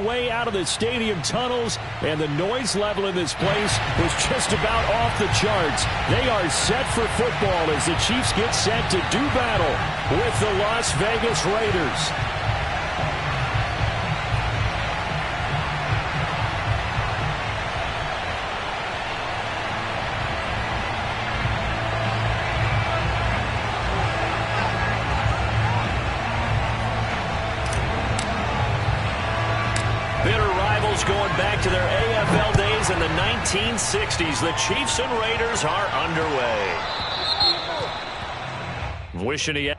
way out of the stadium tunnels, and the noise level in this place was just about off the charts. They are set for football as the Chiefs get set to do battle with the Las Vegas Raiders. Going back to their AFL days in the 1960s, the Chiefs and Raiders are underway. Wishing he...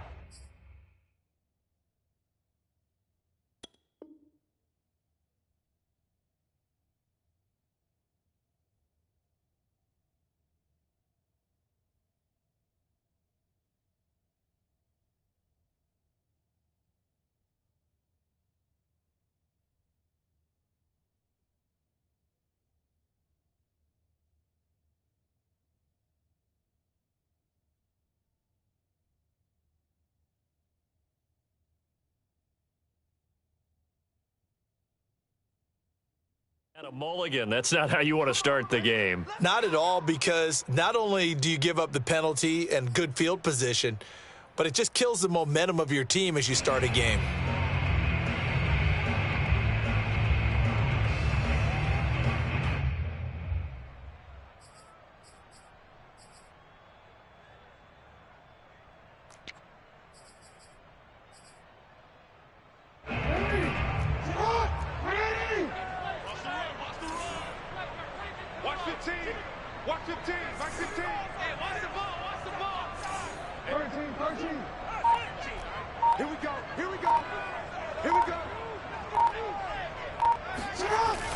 a mulligan. That's not how you want to start the game. Not at all, because not only do you give up the penalty and good field position, but it just kills the momentum of your team as you start a game.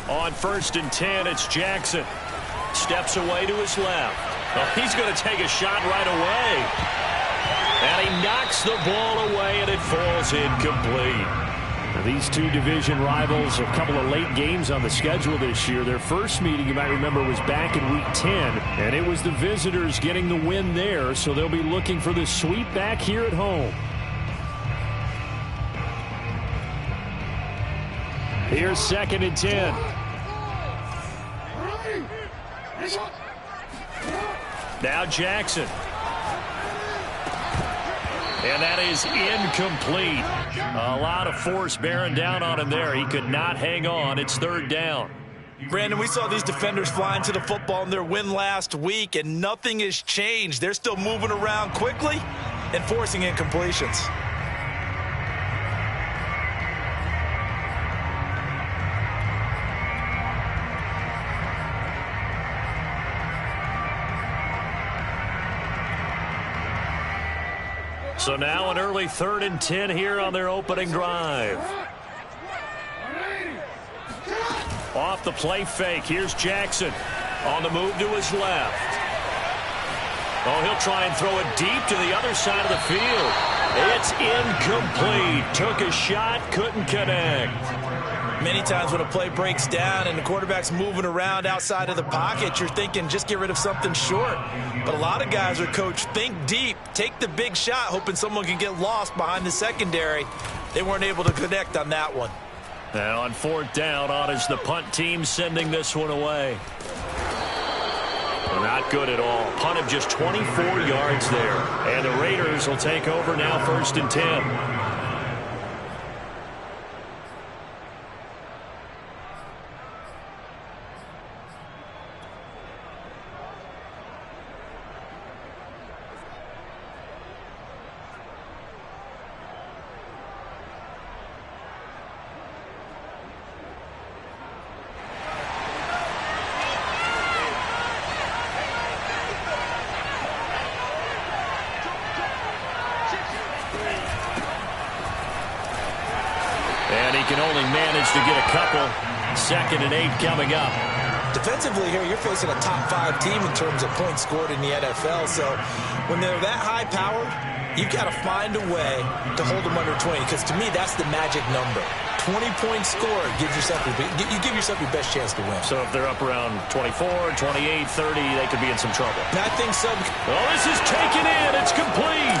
On 1st and 10, it's Jackson. Steps away to his left. Oh, he's going to take a shot right away. And he knocks the ball away, and it falls incomplete. Now, these two division rivals, a couple of late games on the schedule this year. Their first meeting, you might remember, was back in Week 10, and it was the visitors getting the win there, so they'll be looking for the sweep back here at home. Here's 2nd and 10. Now Jackson. And that is incomplete. A lot of force bearing down on him there. He could not hang on. It's 3rd down. Brandon, we saw these defenders flying to the football in their win last week, and nothing has changed. They're still moving around quickly and forcing incompletions. So now an early 3rd and 10 here on their opening drive. Off the play fake. Here's Jackson on the move to his left. Oh, he'll try and throw it deep to the other side of the field. It's incomplete. Took a shot, couldn't connect. Many times when a play breaks down and the quarterback's moving around outside of the pocket, you're thinking just get rid of something short. But a lot of guys are coached, think deep, take the big shot, hoping someone can get lost behind the secondary. They weren't able to connect on that one. Now on 4th down, on is the punt team sending this one away. Not good at all. Punt of just 24 yards there. And the Raiders will take over now 1st and 10. Can only manage to get a couple. 2nd and 8 coming up. Defensively here, you're facing a top 5 team in terms of points scored in the NFL. So when they're that high powered, you've got to find a way to hold them under 20, because to me, that's the magic number. 20-point score, you give yourself your best chance to win. So if they're up around 24, 28, 30, they could be in some trouble. I think so. Oh, this is taken in. It's complete.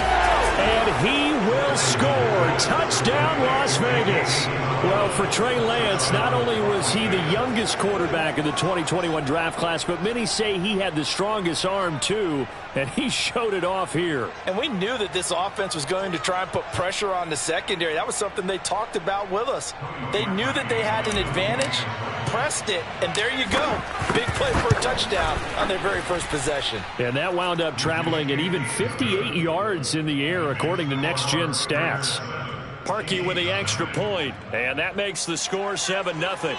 And he will score. Touchdown, Las Vegas. Well, for Trey Lance, not only was he the youngest quarterback in the 2021 draft class, but many say he had the strongest arm, too, and he showed it off here. And we knew that this offense was going to try and put pressure on the secondary. That was something they talked about with us. They knew that they had an advantage, pressed it, and there you go. Big play for a touchdown on their very first possession. And that wound up traveling at even 58 yards in the air, according to Next Gen Stats. Parkey with the extra point, and that makes the score 7-0.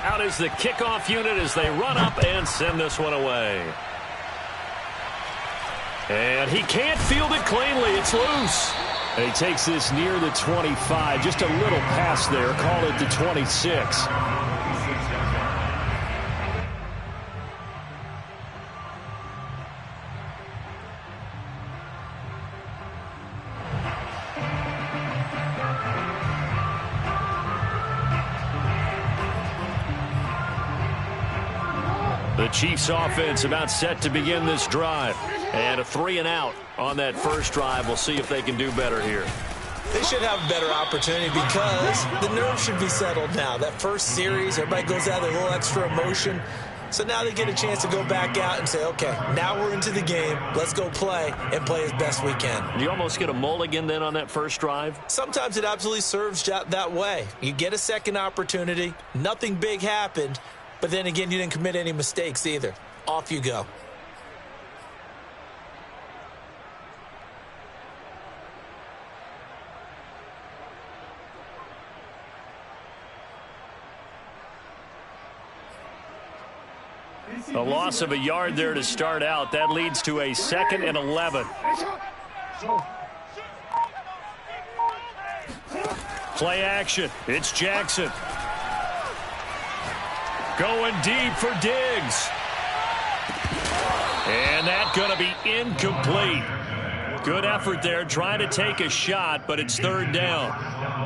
Out is the kickoff unit as they run up and send this one away. And he can't field it cleanly. It's loose. And he takes this near the 25. Just a little pass there. Call it the 26. The Chiefs offense about set to begin this drive. And a 3-and-out on that first drive. We'll see if they can do better here. They should have a better opportunity because the nerves should be settled now. That first series, everybody goes out with a little extra emotion. So now they get a chance to go back out and say, okay, now we're into the game. Let's go play and play as best we can. Do you almost get a mulligan then on that first drive? Sometimes it absolutely serves that way. You get a second opportunity. Nothing big happened. But then again, you didn't commit any mistakes either. Off you go. A loss of a yard there to start out. That leads to a 2nd and 11. Play action. It's Jackson. Going deep for Diggs. And that's going to be incomplete. Good effort there, trying to take a shot, but it's 3rd down.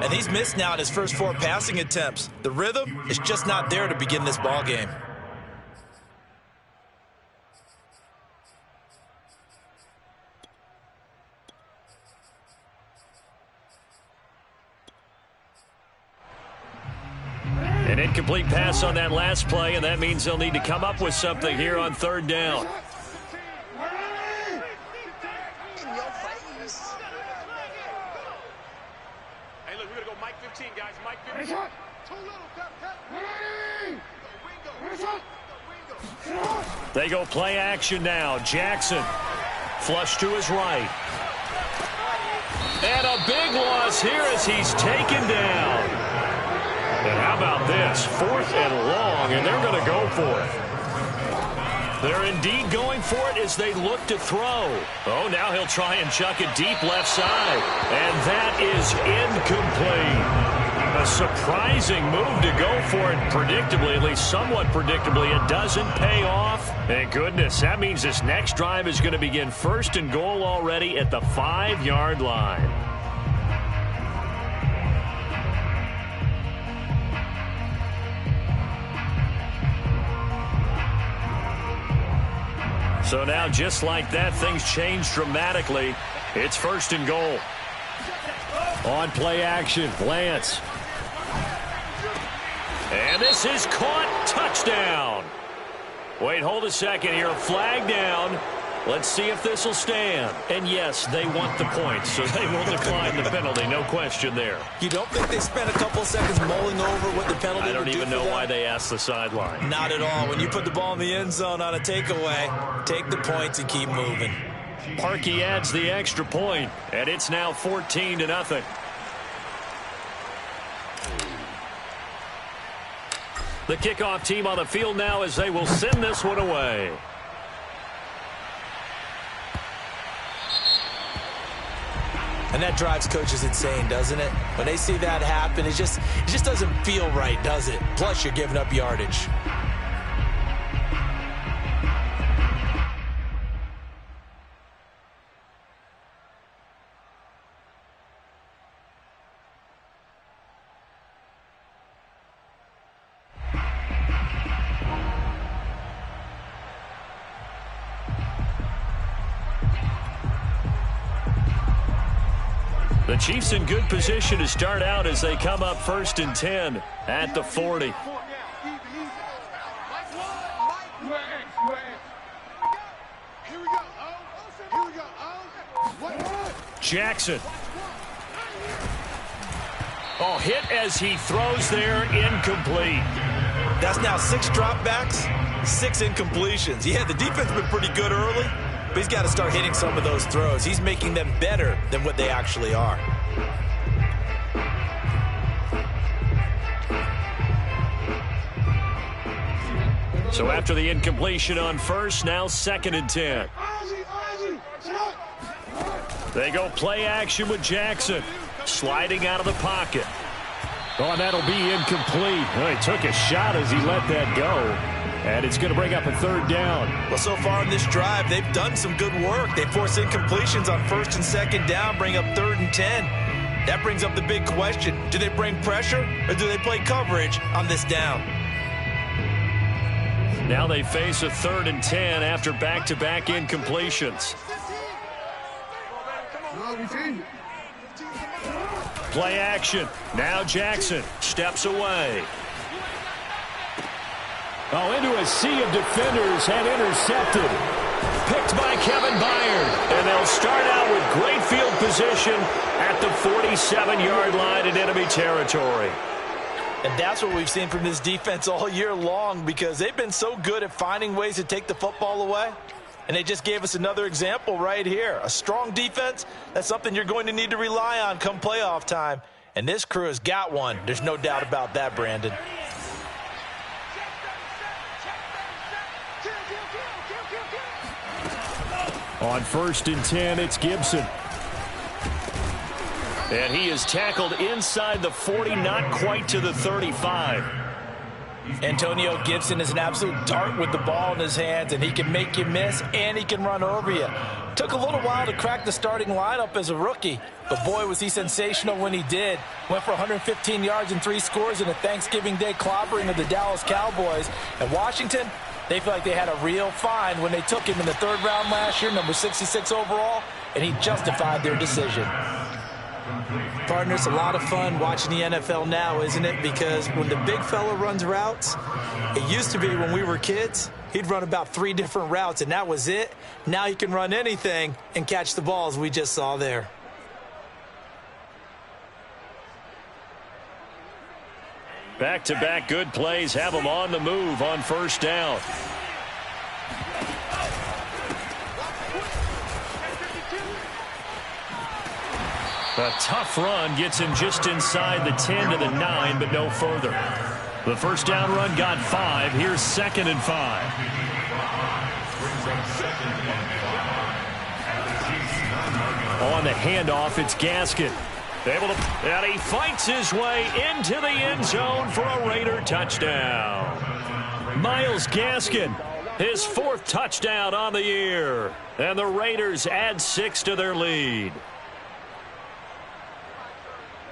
And he's missed now in his first 4 passing attempts. The rhythm is just not there to begin this ball game. An incomplete pass on that last play, and that means they'll need to come up with something here on 3rd down. Hey, look, we're going to go Mike 15, guys. Mike 15. They go play action now. Jackson flush to his right. And a big loss here as he's taken down. And how about this? 4th and long, and they're going to go for it. They're indeed going for it as they look to throw. Oh, now he'll try and chuck it deep left side. And that is incomplete. A surprising move to go for it predictably, at least somewhat predictably. It doesn't pay off. Thank goodness. That means this next drive is going to begin 1st and goal already at the 5-yard line. So now, just like that, things change dramatically. It's 1st and goal. On play action, Lance. And this is caught. Touchdown. Wait, hold a second here. Flag down. Let's see if this will stand. And yes, they want the points, so they will decline the penalty. No question there. You don't think they spent a couple seconds mulling over what the penalty would do? I don't even know why they asked the sideline. Not at all. When you put the ball in the end zone on a takeaway, take the points and keep moving. Parkey adds the extra point, and it's now 14-0. The kickoff team on the field now as they will send this one away. And that drives coaches insane, doesn't it? When they see that happen, it just doesn't feel right, does it? Plus, you're giving up yardage. The Chiefs in good position to start out as they come up 1st and 10 at the 40. Jackson. Oh, hit as he throws there, incomplete. That's now 6 dropbacks, 6 incompletions. Yeah, the defense has been pretty good early, but he's got to start hitting some of those throws. He's making them better than what they actually are. So after the incompletion on first, now 2nd and 10. They go play action with Jackson. Sliding out of the pocket. Oh, and that'll be incomplete. Well, he took a shot as he let that go. And it's going to bring up a 3rd down. Well, so far in this drive, they've done some good work. They force incompletions on 1st and 2nd down, bring up 3rd and 10. That brings up the big question. Do they bring pressure or do they play coverage on this down? Now they face a 3rd and 10 after back-to-back incompletions. Play action. Now Jackson steps away. Oh, into a sea of defenders and intercepted. Picked by Kevin Byard. And they'll start out with great field position at the 47-yard line in enemy territory. And that's what we've seen from this defense all year long, because they've been so good at finding ways to take the football away. And they just gave us another example right here. A strong defense, that's something you're going to need to rely on come playoff time. And this crew has got one. There's no doubt about that, Brandon. On 1st and 10, it's Gibson. And he is tackled inside the 40, not quite to the 35. Antonio Gibson is an absolute dart with the ball in his hands, and he can make you miss, and he can run over you. Took a little while to crack the starting lineup as a rookie, but boy, was he sensational when he did. Went for 115 yards and 3 scores in a Thanksgiving Day clobbering of the Dallas Cowboys. And Washington, they feel like they had a real find when they took him in the 3rd round last year, number 66 overall, and he justified their decision. Partners, a lot of fun watching the NFL now, isn't it? Because when the big fella runs routes, it used to be when we were kids, he'd run about 3 different routes, and that was it. Now he can run anything and catch the balls we just saw there. Back-to-back good plays have them on the move on 1st down. A tough run gets him just inside the 10 to the 9, but no further. The 1st down run got 5. Here's 2nd and 5. On the handoff, it's Gaskin. And he fights his way into the end zone for a Raider touchdown. Myles Gaskin, his 4th touchdown on the year. And the Raiders add 6 to their lead.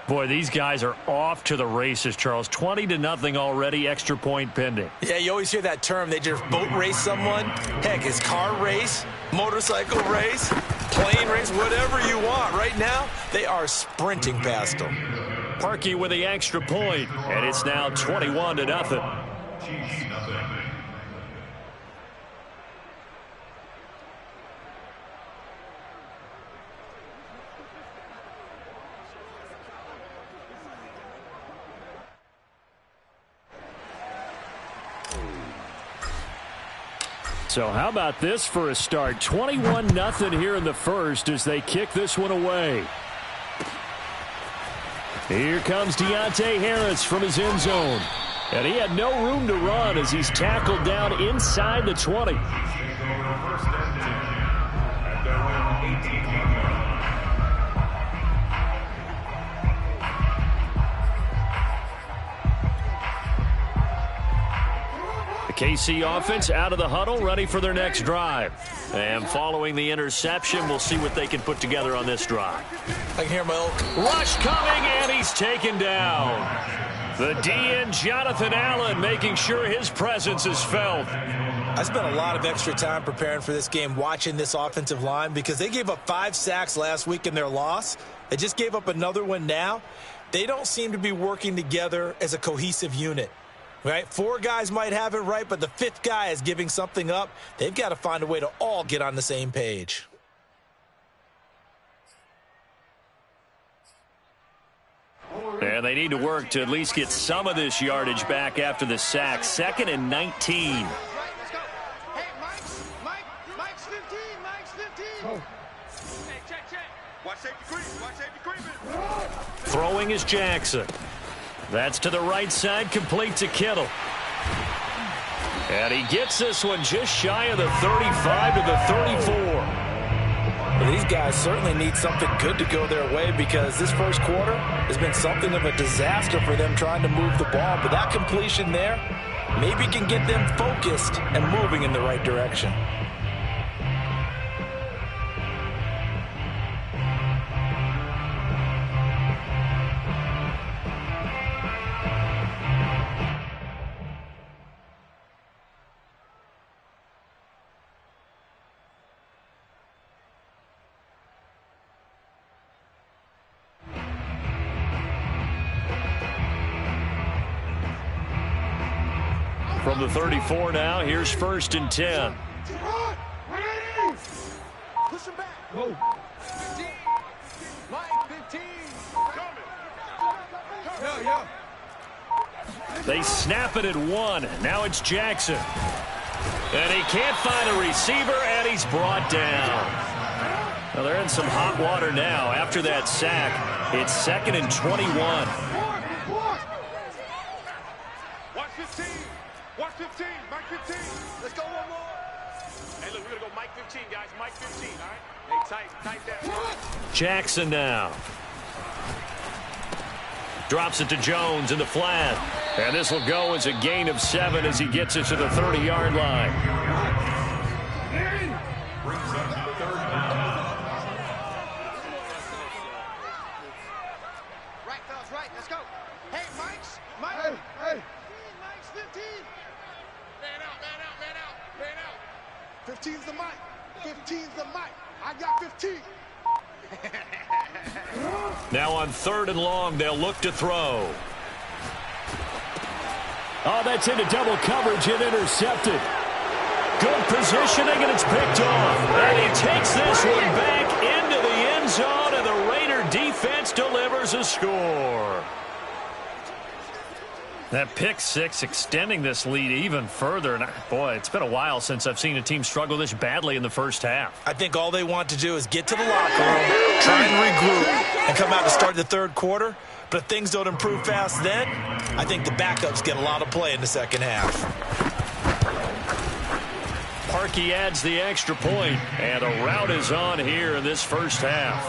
Boy, these guys are off to the races, Charles. 20-0 already, extra point pending. Yeah, you always hear that term. They just boat race someone. Heck, it's car race, motorcycle race, plane race, whatever you want. Right now, they are sprinting past them. Parkey with the extra point, and it's now 21-0. So how about this for a start? 21-0 here in the 1st as they kick this one away. Here comes Deontay Harris from his end zone. And he had no room to run as he's tackled down inside the 20. KC offense out of the huddle, ready for their next drive. And following the interception, we'll see what they can put together on this drive. I can hear my old rush coming, and he's taken down. The DN, Jonathan Allen, making sure his presence is felt. I spent a lot of extra time preparing for this game, watching this offensive line, because they gave up 5 sacks last week in their loss. They just gave up another one now. They don't seem to be working together as a cohesive unit. Right? 4 guys might have it right, but the 5th guy is giving something up. They've got to find a way to all get on the same page. And they need to work to at least get some of this yardage back after the sack. 2nd and 19. Mike's 15. Hey, check. Watch safety creep. Throwing is Jackson. That's to the right side, complete to Kittle. And he gets this one just shy of the 35 to the 34. Well, these guys certainly need something good to go their way, because this first quarter has been something of a disaster for them trying to move the ball. But that completion there maybe can get them focused and moving in the right direction. From the 34 now, here's 1st and 10. Push him back. Whoa. 15. Mike, 15. Coming. They snap it at 1. Now it's Jackson. And he can't find a receiver, and he's brought down. Well, they're in some hot water now. After that sack, it's 2nd and 21. Watch 15. Watch 15. Mike 15. Let's go one more. Hey, look, we're going to go Mike 15, guys. Mike 15, all right? Hey, tight down. Jackson now. Drops it to Jones in the flat. And this will go as a gain of 7 as he gets it to the 30-yard line. Right, fellas, right. Let's go. Hey, Mike. Hey. Mike's 15. Man out. 15's the Mike. I got 15. Now on 3rd and long, they'll look to throw. Oh, that's into double coverage and intercepted. Good positioning, and it's picked off. And he takes this one back into the end zone, and the Raider defense delivers a score. That pick 6 extending this lead even further. And boy, it's been a while since I've seen a team struggle this badly in the first half. I think all they want to do is get to the locker room, try and regroup, and come out to start the 3rd quarter. But if things don't improve fast then, I think the backups get a lot of play in the 2nd half. Parkey adds the extra point, and a rout is on here in this first half.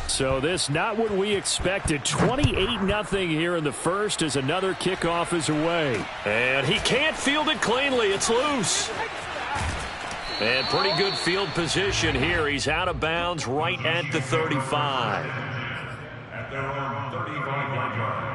So this not what we expected. 28-0 here in the first as another kickoff is away. And he can't field it cleanly. It's loose. And pretty good field position here. He's out of bounds right at the 35. At their own 35-yard line.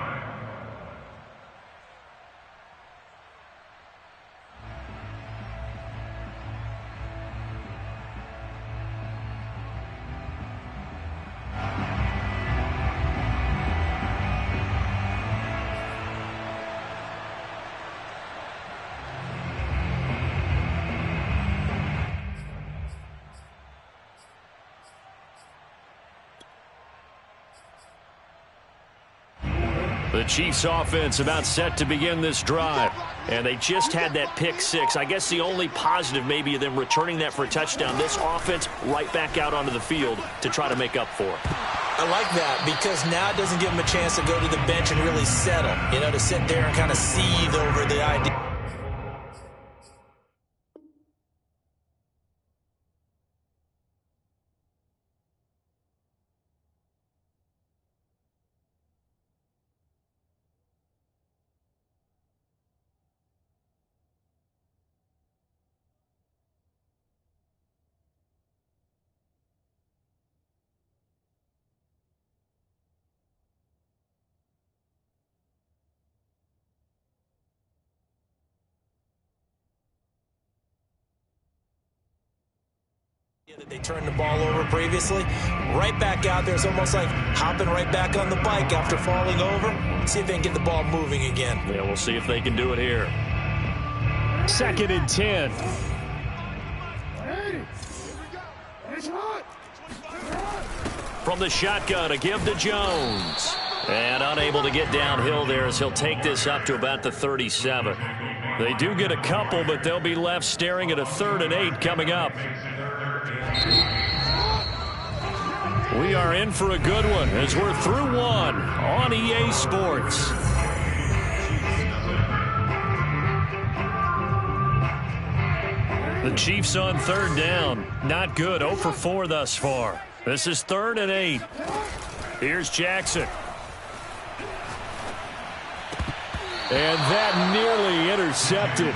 The Chiefs offense about set to begin this drive. And they just had that pick 6. I guess the only positive maybe of them returning that for a touchdown. This offense right back out onto the field to try to make up for it. I like that, because now it doesn't give them a chance to go to the bench and really settle, to sit there and kind of seethe over the idea. They turned the ball over previously. Right back out there. It's almost like hopping right back on the bike after falling over. See if they can get the ball moving again. Yeah, we'll see if they can do it here. 2nd and 10. From the shotgun, a give to Jones. And unable to get downhill there as he'll take this up to about the 37. They do get a couple, but they'll be left staring at a 3rd and 8 coming up. We are in for a good one as we're through one on EA Sports. The Chiefs on 3rd down. Not good. 0 for 4 thus far. This is 3rd and 8. Here's Jackson. And that nearly intercepted.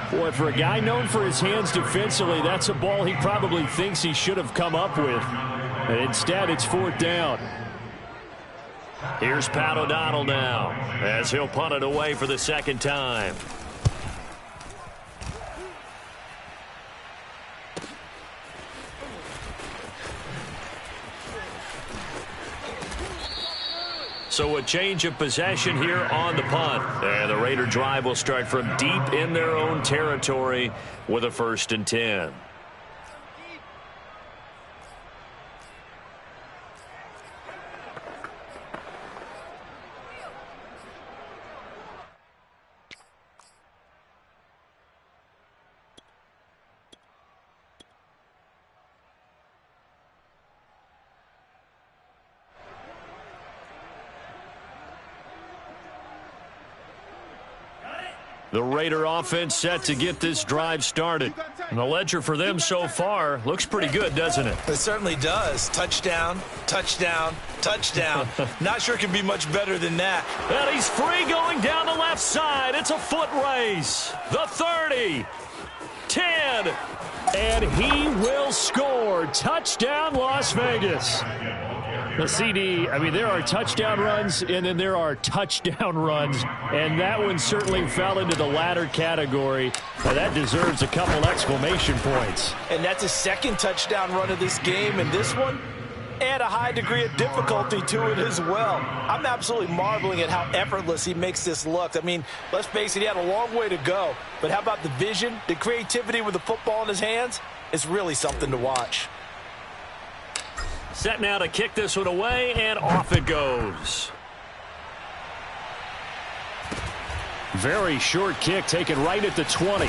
Boy, for a guy known for his hands defensively, that's a ball he probably thinks he should have come up with. And instead, it's 4th down. Here's Pat O'Donnell now as he'll punt it away for the 2nd time. So a change of possession here on the punt. And the Raider drive will start from deep in their own territory with a 1st and 10. The Raider offense set to get this drive started. And the ledger for them so far looks pretty good, doesn't it? It certainly does. Touchdown, touchdown, touchdown. Not sure it can be much better than that. And he's free going down the left side. It's a foot race. The 30, 10. And he will score. Touchdown, Las Vegas. The CD, I mean, there are touchdown runs, and then there are touchdown runs, and that one certainly fell into the latter category. Now, that deserves a couple exclamation points. And that's his 2nd touchdown run of this game, and this one, add a high degree of difficulty to it as well. I'm absolutely marveling at how effortless he makes this look. I mean, let's face it, he had a long way to go, but how about the vision, the creativity with the football in his hands? It's really something to watch. Set now to kick this one away, and off it goes. Very short kick taken right at the 20.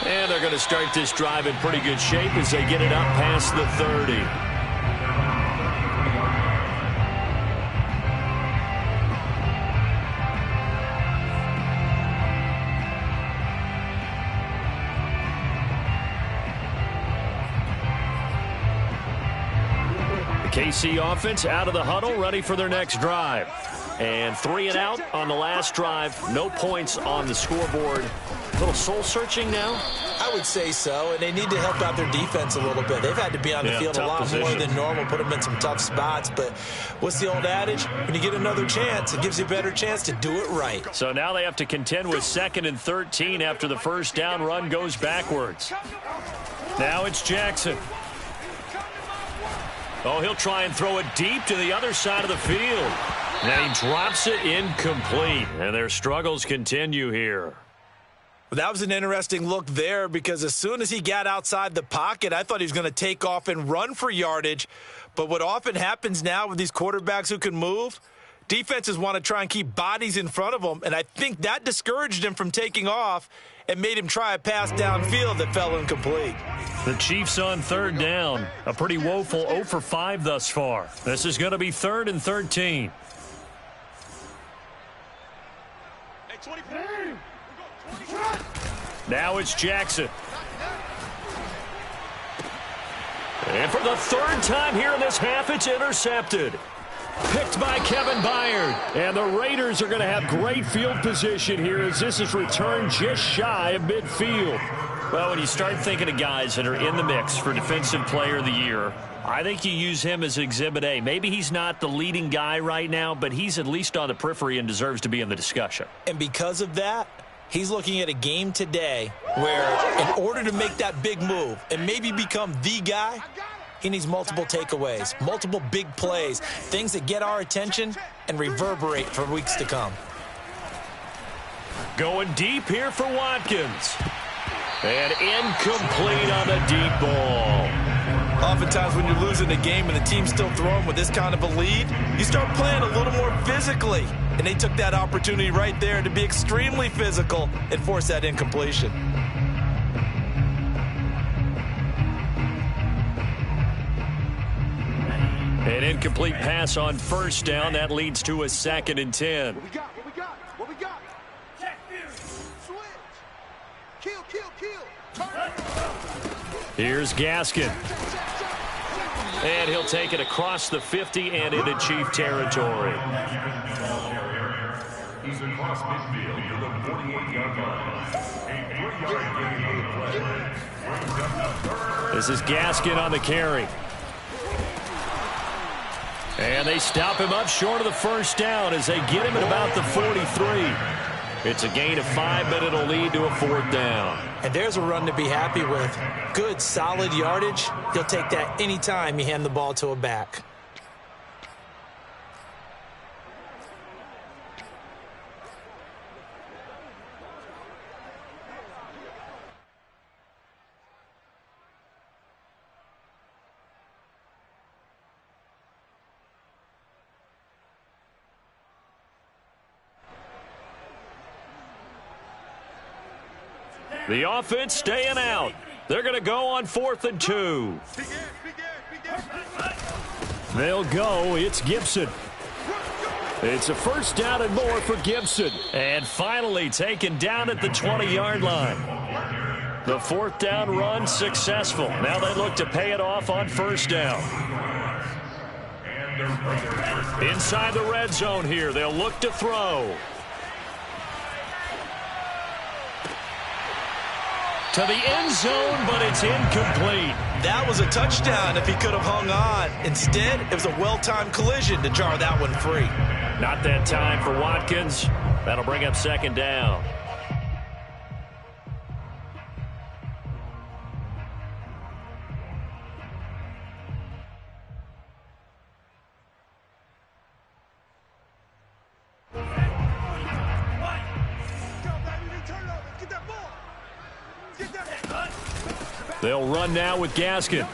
And they're going to start this drive in pretty good shape as they get it up past the 30. KC offense out of the huddle, ready for their next drive. And 3 and out on the last drive. No points on the scoreboard. A little soul-searching now? I would say so, and they need to help out their defense a little bit. They've had to be on the field a lot more than normal, put them in some tough spots. But what's the old adage? When you get another chance, it gives you a better chance to do it right. So now they have to contend with 2nd and 13 after the 1st down run goes backwards. Now it's Jackson. Oh, he'll try and throw it deep to the other side of the field. And he drops it incomplete. And their struggles continue here. That was an interesting look there because as soon as he got outside the pocket, I thought he was going to take off and run for yardage. But what often happens now with these quarterbacks who can move, defenses want to try and keep bodies in front of them. And I think that discouraged him from taking off and made him try a pass downfield that fell incomplete. The Chiefs on 3rd down. A pretty woeful 0 for 5 thus far. This is going to be 3rd and 13. Now it's Jackson. And for the 3rd time here in this half, it's intercepted. Picked by Kevin Byard. And the Raiders are going to have great field position here as this is returned just shy of midfield. Well, when you start thinking of guys that are in the mix for Defensive Player of the Year, I think you use him as Exhibit A. Maybe he's not the leading guy right now, but he's at least on the periphery and deserves to be in the discussion. And because of that, He's looking at a game today where in order to make that big move and maybe become the guy, he needs multiple takeaways, multiple big plays, things that get our attention and reverberate for weeks to come. Going deep here for Watkins. And incomplete on the deep ball. Oftentimes when you're losing a game and the team's still throwing with this kind of a lead, you start playing a little more physically. And they took that opportunity right there to be extremely physical and force that incompletion. An incomplete pass on first down. That leads to a 2nd and 10. What we got? What we got? What we got? Switch. Kill, kill, kill. Turn. Here's Gaskin. And he'll take it across the 50 and into Chief territory. He's across midfield to the 48-yard line. A 3-yard gain on the play. Brings up the third. This is Gaskin on the carry. And they stop him up short of the first down as they get him at about the 43. It's a gain of 5, but it'll lead to a 4th down. And there's a run to be happy with. Good, solid yardage. He'll take that anytime you hand the ball to a back. The offense staying out. They're going to go on 4th and 2. They'll go. It's Gibson. It's a first down and more for Gibson. And finally taken down at the 20-yard line. The 4th down run successful. Now they look to pay it off on first down. Inside the red zone here. They'll look to throw. To the end zone, but it's incomplete. That was a touchdown if he could have hung on. Instead, it was a well-timed collision to jar that one free. Not that time for Watkins. That'll bring up 2nd down. They'll run now with Gaskin.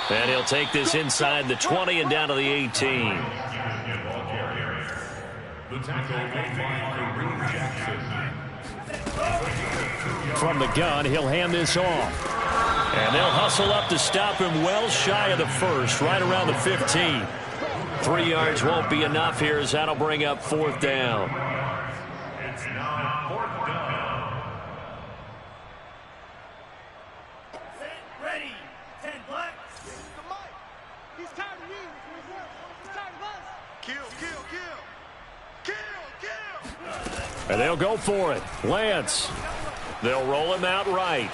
And he'll take this inside the 20 and down to the 18. The tackle Jackson. From the gun, he'll hand this off. And they'll hustle up to stop him well shy of the first, right around the 15. 3 yards won't be enough here as that'll bring up 4th down. It's now 4th down. Ready. 10 black. He's tired of you. He's tired of us. Kill, kill, kill. Kill, kill. And they'll go for it. Lance. They'll roll him out right.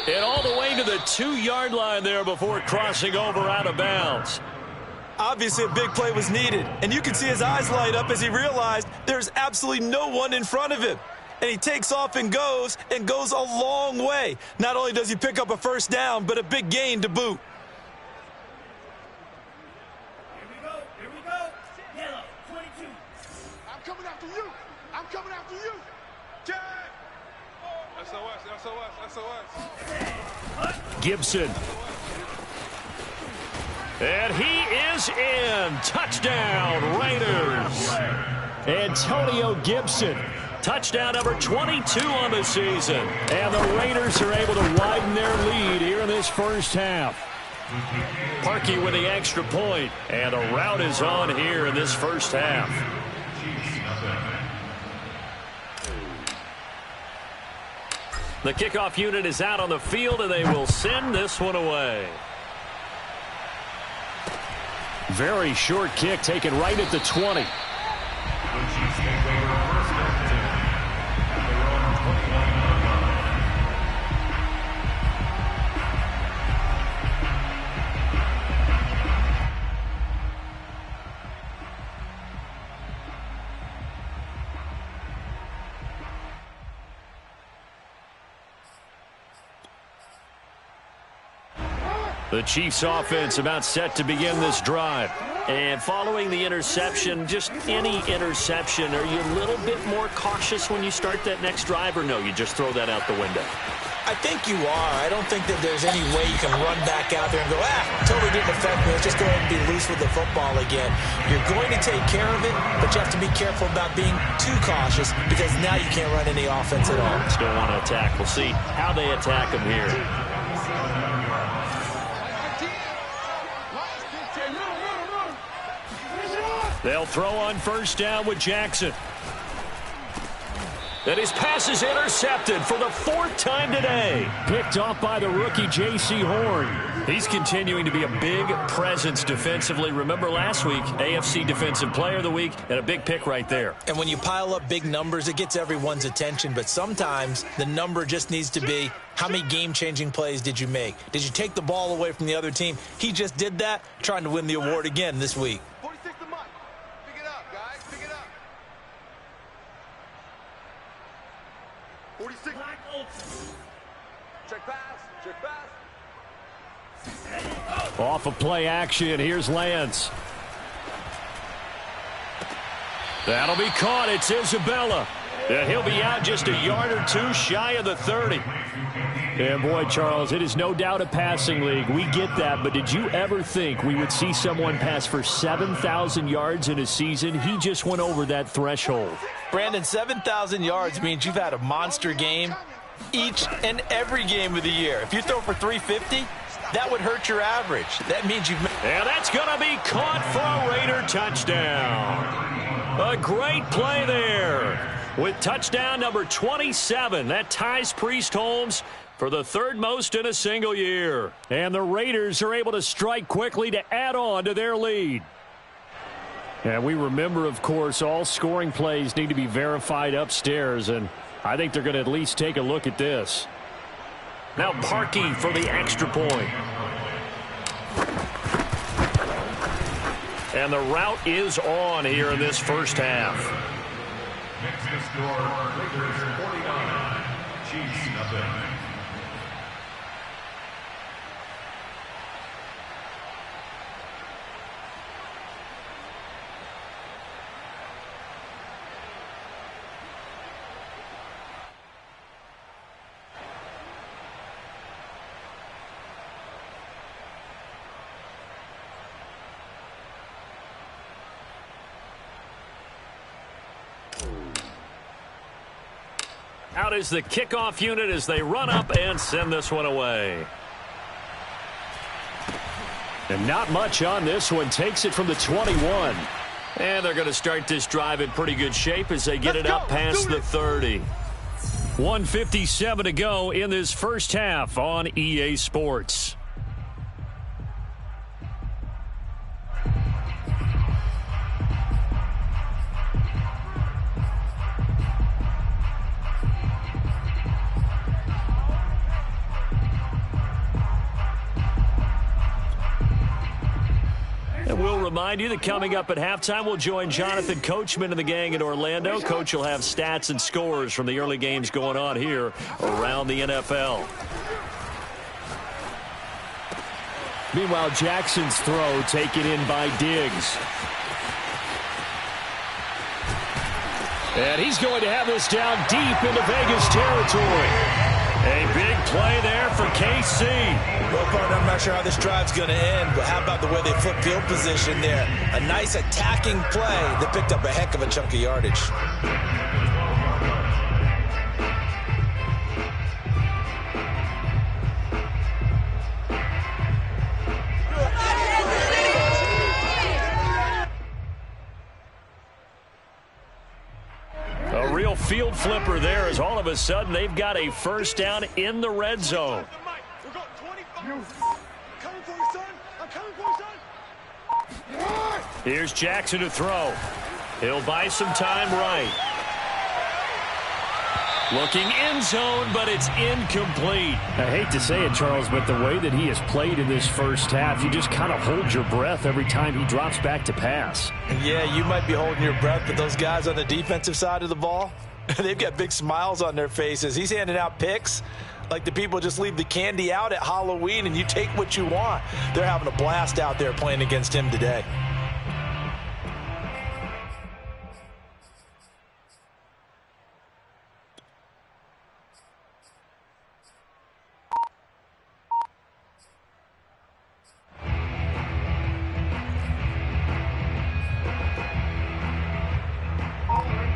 And all the way to the 2-yard line there before crossing over out of bounds. Obviously, a big play was needed, and you can see his eyes light up as he realized there's absolutely no one in front of him. And he takes off and goes a long way. Not only does he pick up a first down, but a big gain to boot. Here we go. Yellow, 22. I'm coming after you. I'm coming after you. Jack. SOS, SOS, SOS. Gibson. And he is in. Touchdown, Raiders. Antonio Gibson. Touchdown number 22 on the season. And the Raiders are able to widen their lead here in this first half. Parkey with the extra point. And the rout is on here in this first half. The kickoff unit is out on the field, and they will send this one away. Very short kick taken right at the 20. The Chiefs offense about set to begin this drive. And following the interception, just any interception, are you a little bit more cautious when you start that next drive, or no, you just throw that out the window? I think you are. I don't think that there's any way you can run back out there and go, totally didn't affect me. Let's just go ahead and be loose with the football again. You're going to take care of it, but you have to be careful about being too cautious because now you can't run any offense at all. Still want to attack. We'll see how they attack them here. They'll throw on first down with Jackson. And his pass is intercepted for the 4th time today. Picked off by the rookie J.C. Horn. He's continuing to be a big presence defensively. Remember last week, AFC Defensive Player of the Week, and a big pick right there. And when you pile up big numbers, it gets everyone's attention. But sometimes the number just needs to be, how many game-changing plays did you make? Did you take the ball away from the other team? He just did that, trying to win the award again this week. 46 to Mike. Pick it up, guys. Pick it up. 46. Check pass. Check pass. Off of play action, here's Lance. That'll be caught. It's Isabella. And he'll be out just a yard or two shy of the 30. And boy, Charles, it is no doubt a passing league. We get that, but did you ever think we would see someone pass for 7,000 yards in a season? He just went over that threshold. Brandon, 7,000 yards means you've had a monster game each and every game of the year. If you throw for 350, that would hurt your average. That means you've... And that's going to be caught for a Raider touchdown. A great play there. With touchdown number 27, that ties Priest Holmes for the 3rd most in a single year. And the Raiders are able to strike quickly to add on to their lead. And we remember, of course, all scoring plays need to be verified upstairs, and I think they're going to at least take a look at this. Now Parkey for the extra point. And the route is on here in this first half. Next to score, Raiders 49, Chiefs nothing. Out is the kickoff unit as they run up and send this one away. And not much on this one. Takes it from the 21. And they're going to start this drive in pretty good shape as they get it up past the 30. 1:57 to go in this first half on EA Sports. We'll remind you that coming up at halftime, we'll join Jonathan Coachman and the gang in Orlando. Coach will have stats and scores from the early games going on here around the NFL. Meanwhile, Jackson's throw taken in by Diggs. And he's going to have this down deep into Vegas territory. A big play there for KC. Well, partner, I'm not sure how this drive's going to end, but how about the way they flip field position there? A nice attacking play that picked up a heck of a chunk of yardage. A real field flipper there as all of a sudden they've got a first down in the red zone. Here's Jackson to throw. He'll buy some time right. Looking end zone, but it's incomplete. I hate to say it, Charles, but the way that he has played in this first half, you just kind of hold your breath every time he drops back to pass. Yeah, you might be holding your breath, but those guys on the defensive side of the ball, they've got big smiles on their faces. He's handing out picks like the people just leave the candy out at Halloween and you take what you want. They're having a blast out there playing against him today.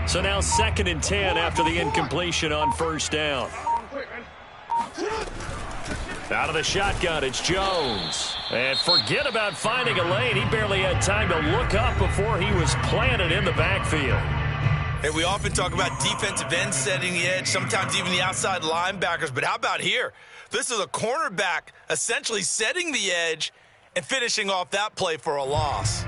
So now 2nd and 10 after the incompletion on first down. Out of the shotgun, it's Jones. And forget about finding a lane. He barely had time to look up before he was planted in the backfield. Hey, we often talk about defensive ends setting the edge, sometimes even the outside linebackers. But how about here? This is a cornerback essentially setting the edge and finishing off that play for a loss.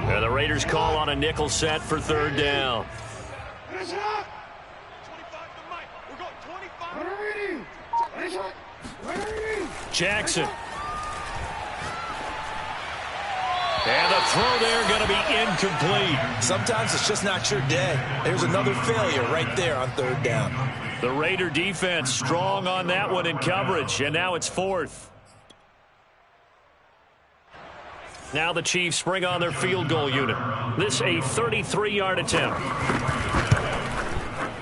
And the Raiders call on a nickel set for 3rd down. Jackson. And the throw there going to be incomplete. Sometimes it's just not your day. There's another failure right there on 3rd down. The Raider defense strong on that one in coverage, and now it's 4th. Now the Chiefs bring on their field goal unit. This a 33-yard attempt.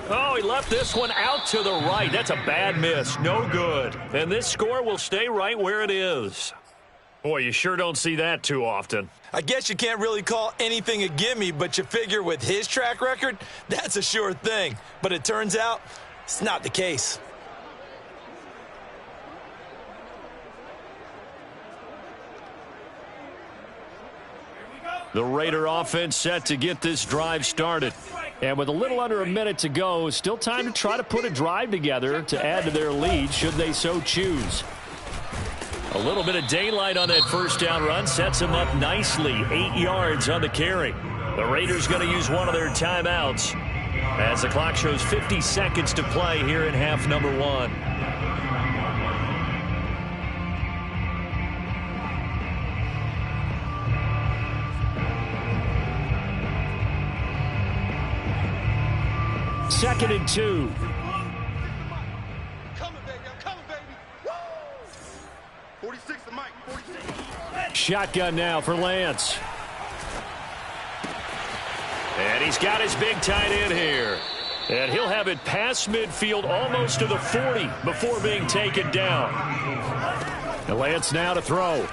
Oh, he left this one out to the right. That's a bad miss. No good. And this score will stay right where it is. Boy, you sure don't see that too often. I guess you can't really call anything a gimme, but you figure with his track record, that's a sure thing. But it turns out it's not the case. The Raider offense set to get this drive started. And with a little under a minute to go, still time to try to put a drive together to add to their lead should they so choose. A little bit of daylight on that first down run sets them up nicely. 8 yards on the carry. The Raiders going to use one of their timeouts as the clock shows 50 seconds to play here in half number 1. Second and 2. Coming, baby. I'm coming, baby. 46 to Mike. 46. Shotgun now for Lance. And he's got his big tight end here. And he'll have it past midfield almost to the 40 before being taken down. And Lance now to throw.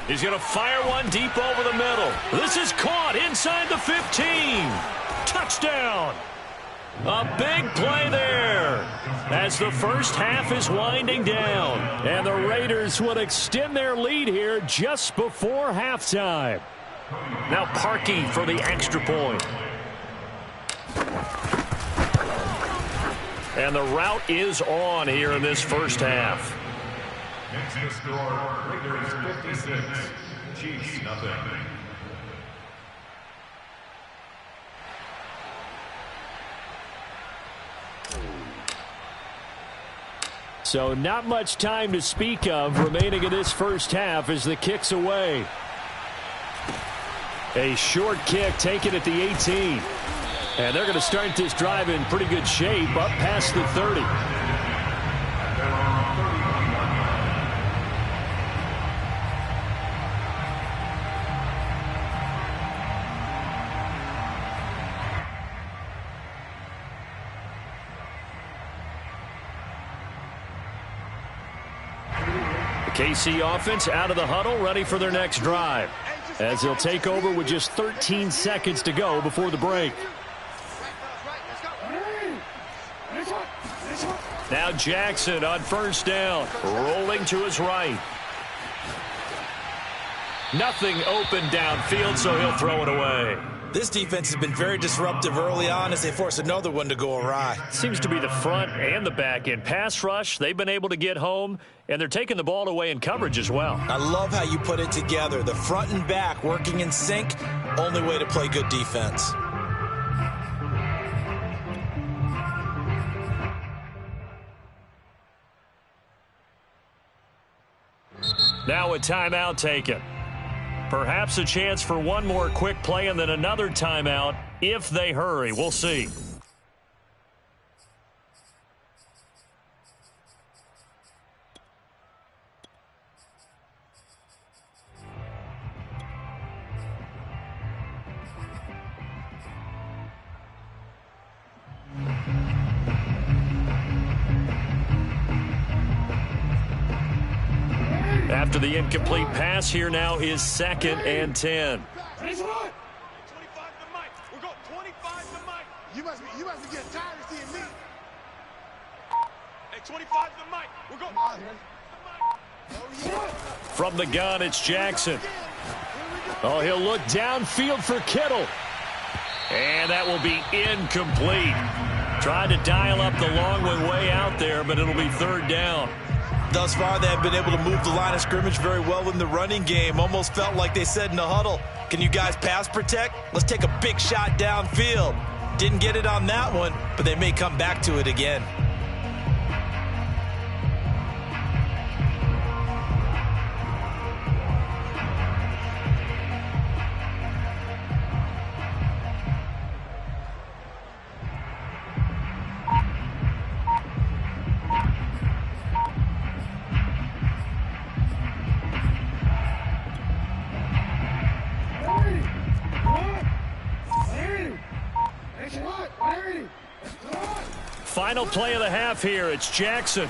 He's going to fire one deep over the middle. This is caught inside the 15. Touchdown. A big play there as the first half is winding down. And the Raiders will extend their lead here just before halftime. Now Parkey for the extra point. And the route is on here in this first half. Next to score, Raiders 56, Chiefs nothing. So not much time to speak of remaining in this first half as the kick's away. A short kick taken at the 18. And they're going to start this drive in pretty good shape up past the 30. KC offense out of the huddle, ready for their next drive, as they'll take over with just 13 seconds to go before the break. Now Jackson on first down, rolling to his right. Nothing open downfield, so he'll throw it away. This defense has been very disruptive early on as they force another one to go awry. Seems to be the front and the back end. Pass rush, they've been able to get home, and they're taking the ball away in coverage as well. I love how you put it together. The front and back working in sync, only way to play good defense. Now a timeout taken. Perhaps a chance for one more quick play and then another timeout if they hurry. We'll see. After the incomplete pass, here now is 2nd and 10. 25 to Mike. We're going 25 to Mike. You must be getting tired of seeing me. Hey, 25 to Mike. We're going. From the gun, it's Jackson. Oh, he'll look downfield for Kittle. And that will be incomplete. Tried to dial up the long one way out there, but it'll be 3rd down. Thus far, they have been able to move the line of scrimmage very well in the running game. Almost felt like they said in the huddle, can you guys pass protect? Let's take a big shot downfield. Didn't get it on that one, but they may come back to it again. Final play of the half here. It's Jackson.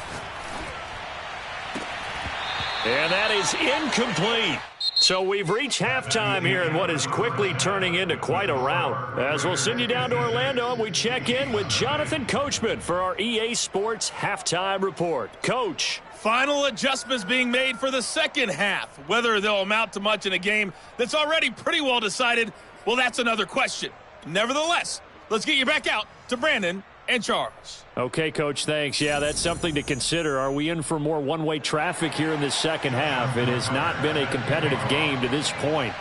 And that is incomplete. So we've reached halftime here in what is quickly turning into quite a rout. As we'll send you down to Orlando, and we check in with Jonathan Coachman for our EA Sports Halftime Report. Coach. Final adjustments being made for the second half. Whether they'll amount to much in a game that's already pretty well decided, well, that's another question. Nevertheless, let's get you back out to Brandon and Charles. Okay, Coach, thanks. Yeah, that's something to consider. Are we in for more one-way traffic here in this second half? It has not been a competitive game to this point.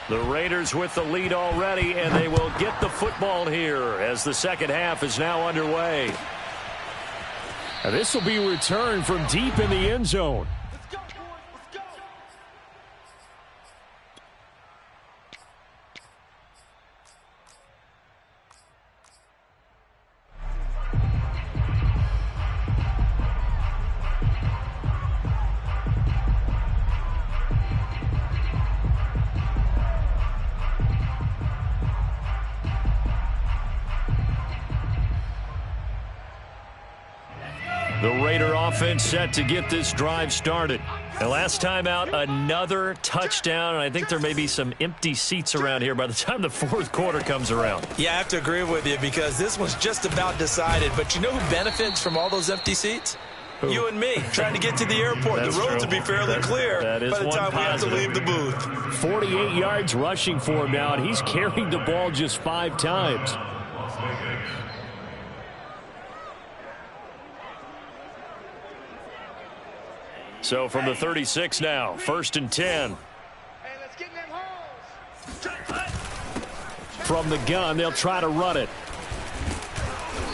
The Raiders with the lead already, and they will get the football here as the second half is now underway. And this will be returned from deep in the end zone. The Raider offense set to get this drive started. And last time out, another touchdown, and I think there may be some empty seats around here by the time the fourth quarter comes around. Yeah, I have to agree with you because this one's just about decided. But you know who benefits from all those empty seats? Who? You and me, trying to get to the airport. That's the roads true. will be fairly clear by the time we have to leave the booth. 48 yards rushing for him now, and he's carried the ball just 5 times. So from the 36 now, 1st and 10. Hey, let's get in them holes. From the gun, they'll try to run it.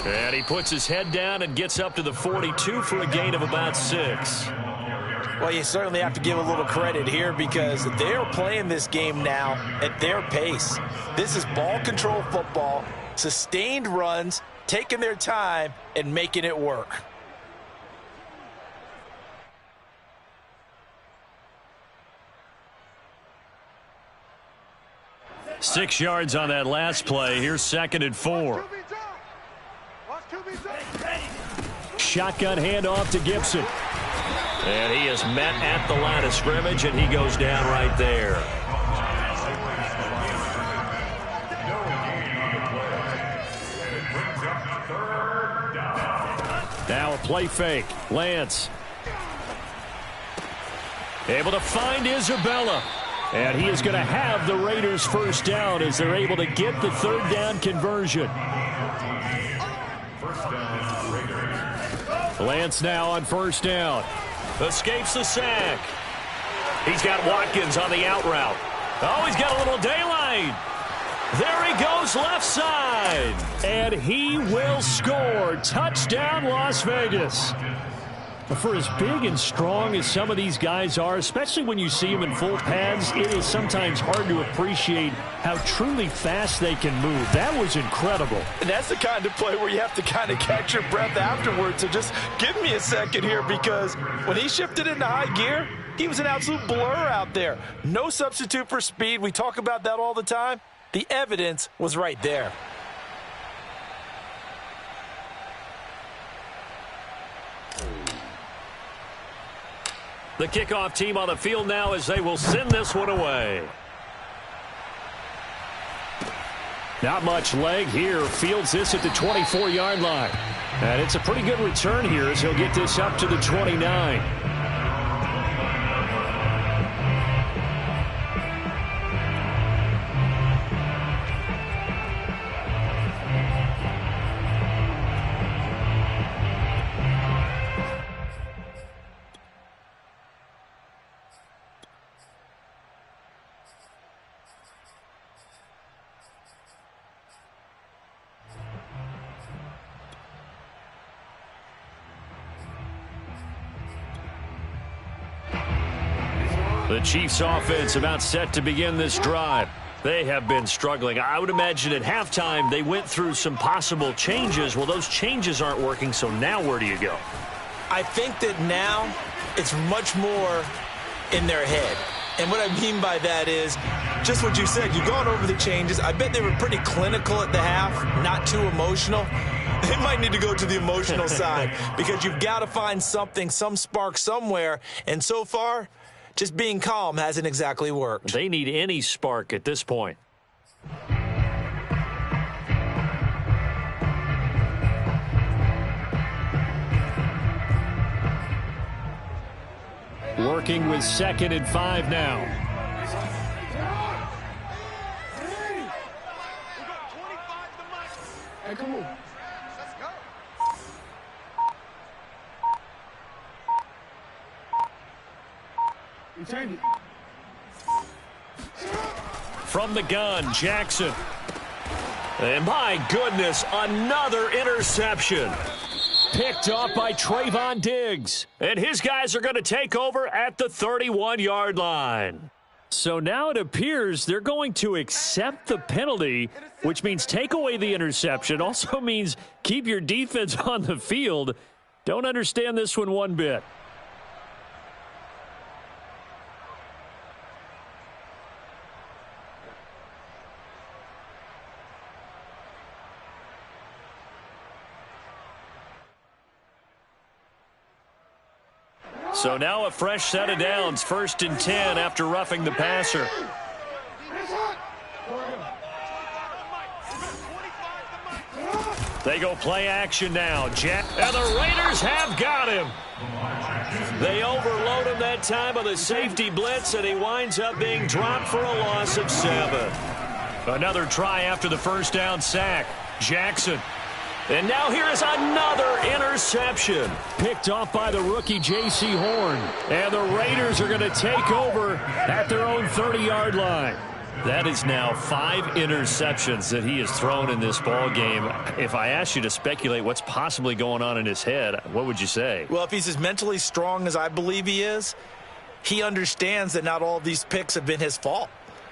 And he puts his head down and gets up to the 42 for a gain of about 6. Well, you certainly have to give a little credit here because they're playing this game now at their pace. This is ball control football, sustained runs, taking their time, and making it work. Six yards on that last play. Here's 2nd and 4. Shotgun handoff to Gibson. And he is met at the line of scrimmage, and he goes down right there. Now a play fake. Lance. Able to find Isabella. And he is going to have the Raiders first down as they're able to get the 3rd down conversion. Lance now on 1st down. Escapes the sack. He's got Watkins on the out route. Oh, he's got a little daylight. There he goes left side. And he will score. Touchdown, Las Vegas. For as big and strong as some of these guys are, especially when you see them in full pads, it is sometimes hard to appreciate how truly fast they can move. That was incredible. And that's the kind of play where you have to kind of catch your breath afterwards. So just give me a second here, because when he shifted into high gear, he was an absolute blur out there. No substitute for speed. We talk about that all the time. The evidence was right there. The kickoff team on the field now as they will send this one away. Not much leg here. Fields this at the 24-yard line. And it's a pretty good return here as he'll get this up to the 29. The Chiefs offense about set to begin this drive. They have been struggling. I would imagine at halftime they went through some possible changes. Well, those changes aren't working, so now where do you go? I think that now it's much more in their head. And what I mean by that is just what you said. You've gone over the changes. I bet they were pretty clinical at the half, not too emotional. They might need to go to the emotional side because you've got to find something, some spark somewhere. And so far, just being calm hasn't exactly worked. They need any spark at this point. Working with 2nd and 5 now. Hey, come on. Let's go. You change it. From the gun, Jackson. And my goodness, another interception. Picked off by Trayvon Diggs. And his guys are going to take over at the 31-yard line. So now it appears they're going to accept the penalty, which means take away the interception. Also means keep your defense on the field. Don't understand this one bit. So now a fresh set of downs, 1st and 10 after roughing the passer. They go play action now. And the Raiders have got him. They overload him that time with a safety blitz, and he winds up being dropped for a loss of 7. Another try after the first down sack. Jackson. And now here is another interception. Picked off by the rookie J.C. Horn. And the Raiders are going to take over at their own 30-yard line. That is now 5 interceptions that he has thrown in this ball game. If I asked you to speculate what's possibly going on in his head, what would you say? Well, if he's as mentally strong as I believe he is, he understands that not all of these picks have been his fault.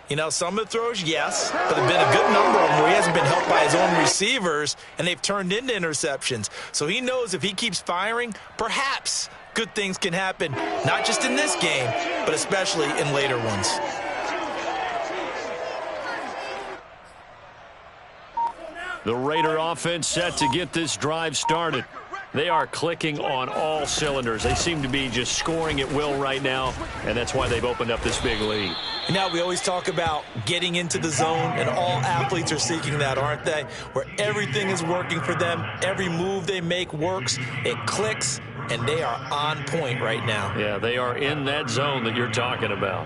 You know, some of the throws, yes, but there have been a good number of them where he hasn't been helped by his own receivers, and they've turned into interceptions. So he knows if he keeps firing, perhaps good things can happen, not just in this game, but especially in later ones. The Raider offense set to get this drive started. They are clicking on all cylinders. They seem to be just scoring at will right now, and that's why they've opened up this big lead. Now, we always talk about getting into the zone, and all athletes are seeking that, aren't they? Where everything is working for them. Every move they make works. It clicks, and they are on point right now. Yeah, they are in that zone that you're talking about.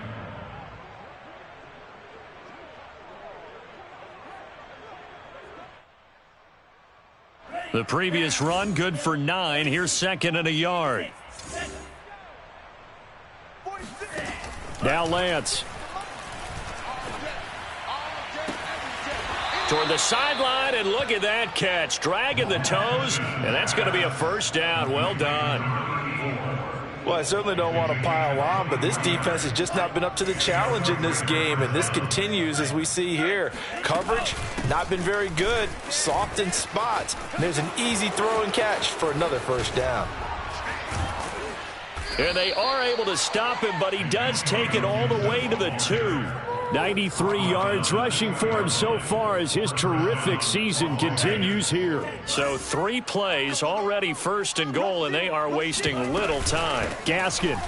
The previous run, good for 9. Here's 2nd and a yard. Now Lance. Toward the sideline, and look at that catch. Dragging the toes, and that's going to be a first down. Well done. Well, I certainly don't want to pile on, but this defense has just not been up to the challenge in this game, and this continues as we see here. Coverage, not been very good, soft in spots. And there's an easy throw and catch for another first down. And they are able to stop him, but he does take it all the way to the 2. 93 yards rushing for him so far as his terrific season continues here. So 3 plays, already first and goal, and they are wasting little time. Gaskin.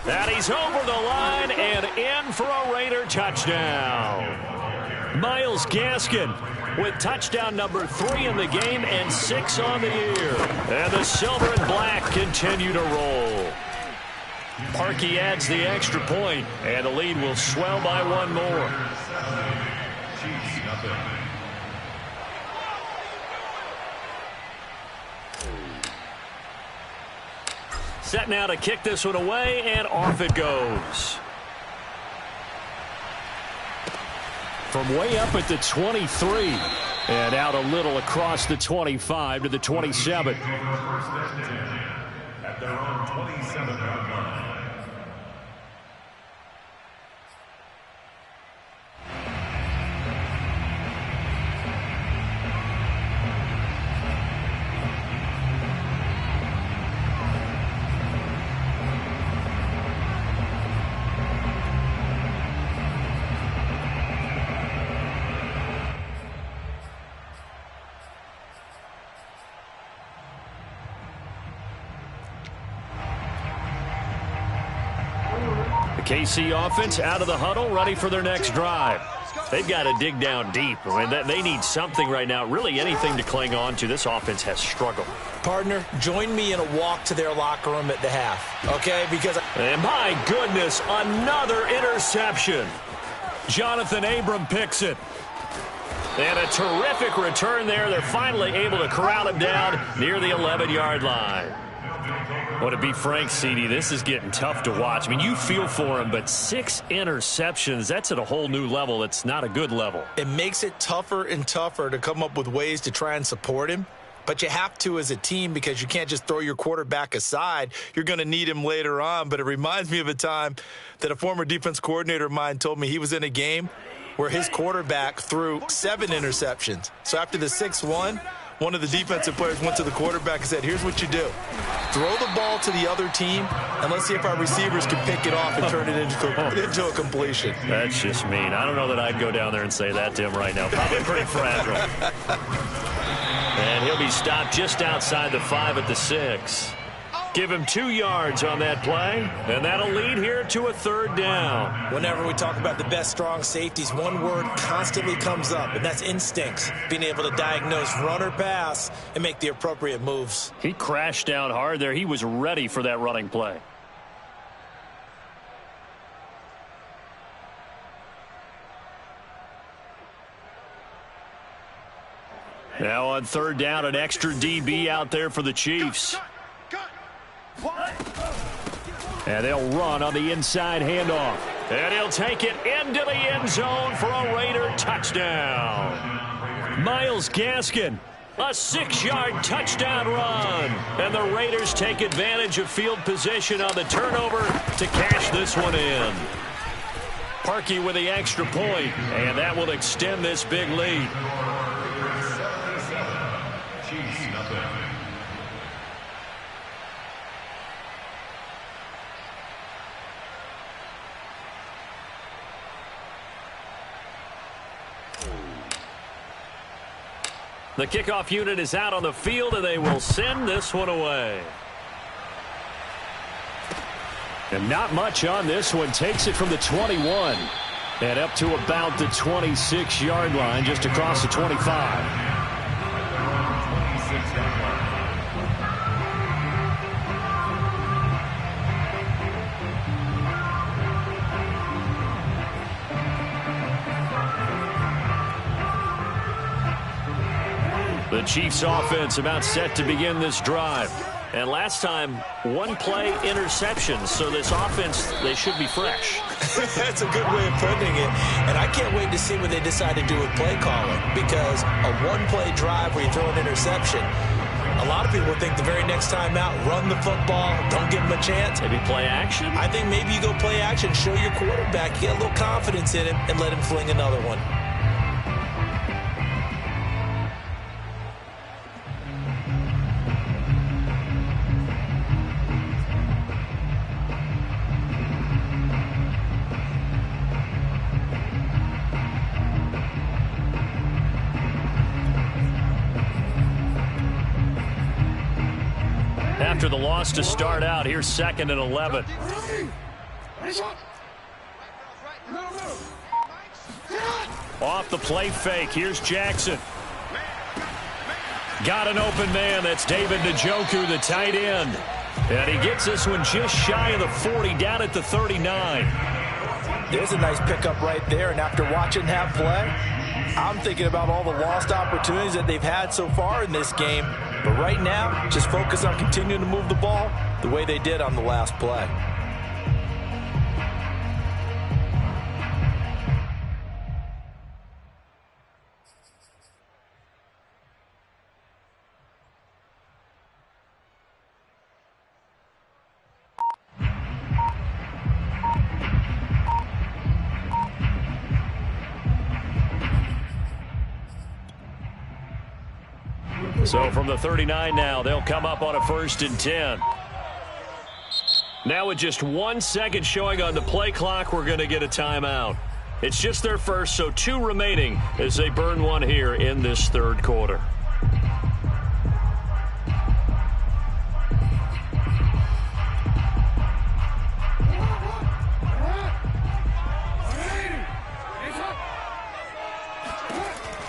And he's over the line and in for a Raider touchdown. Myles Gaskin with touchdown number 3 in the game and 6 on the year. And the silver and black continue to roll. Parkey adds the extra point, and the lead will swell by 1 more. Set now to kick this one away, and off it goes. From way up at the 23, and out a little across the 25 to the 27. At their own 27-yard line. KC offense out of the huddle, ready for their next drive. They've got to dig down deep. I mean, they need something right now, really anything to cling on to. This offense has struggled. Partner, join me in a walk to their locker room at the half, okay? Because and my goodness, another interception. Jonathan Abram picks it. And a terrific return there. They're finally able to corral him down near the 11-yard line. Well, to be frank, CD, this is getting tough to watch. I mean, you feel for him, but 6 interceptions, that's at a whole new level. It's not a good level. It makes it tougher and tougher to come up with ways to try and support him. But you have to as a team because you can't just throw your quarterback aside. You're going to need him later on. But it reminds me of a time that a former defense coordinator of mine told me he was in a game where his quarterback threw 7 interceptions. So after the 6-1, one of the defensive players went to the quarterback and said, here's what you do. Throw the ball to the other team, and let's see if our receivers can pick it off and turn it into a completion. That's just mean. I don't know that I'd go down there and say that to him right now. Probably pretty fragile. And he'll be stopped just outside the 5 at the 6. Give him 2 yards on that play, and that'll lead here to a 3rd down. Whenever we talk about the best strong safeties, one word constantly comes up, and that's instincts. Being able to diagnose run or pass and make the appropriate moves. He crashed down hard there. He was ready for that running play. Now on 3rd down, an extra DB out there for the Chiefs. And they'll run on the inside handoff. And he'll take it into the end zone for a Raider touchdown. Myles Gaskin, a 6-yard touchdown run. And the Raiders take advantage of field position on the turnover to cash this one in. Parkey with the extra point, and that will extend this big lead. The kickoff unit is out on the field, and they will send this one away. And not much on this one. Takes it from the 21 and up to about the 26-yard line, just across the 25. The Chiefs offense about set to begin this drive. And last time, one play interception. So this offense, they should be fresh. That's a good way of putting it. And I can't wait to see what they decide to do with play calling. Because a one-play drive where you throw an interception, a lot of people think the very next time out, run the football, don't give them a chance. Maybe play action? I think maybe you go play action, show your quarterback, get a little confidence in him, and let him fling another one. After the loss to start out, here's 2nd and 11. Off the play fake, here's Jackson. Got an open man, that's David Njoku, the tight end. And he gets this one just shy of the 40, down at the 39. There's a nice pickup right there, and after watching that play, I'm thinking about all the lost opportunities that they've had so far in this game. But right now, just focus on continuing to move the ball the way they did on the last play. So from the 39 now, they'll come up on a 1st and 10. Now with just 1 second showing on the play clock, we're going to get a timeout. It's just their first, so 2 remaining as they burn one here in this 3rd quarter.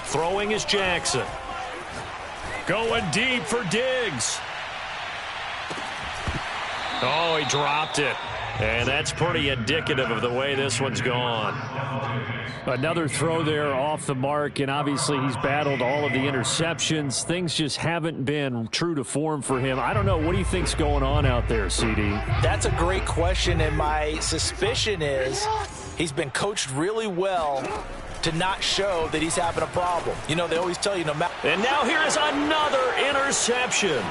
Throwing is Jackson. Going deep for Diggs. Oh, he dropped it. And that's pretty indicative of the way this one's gone. Another throw there off the mark, and obviously he's battled all of the interceptions. Things just haven't been true to form for him. I don't know. What do you think's going on out there, CD? That's a great question, and my suspicion is he's been coached really well to not show that he's having a problem. You know, they always tell you no matter. And now here is another interception.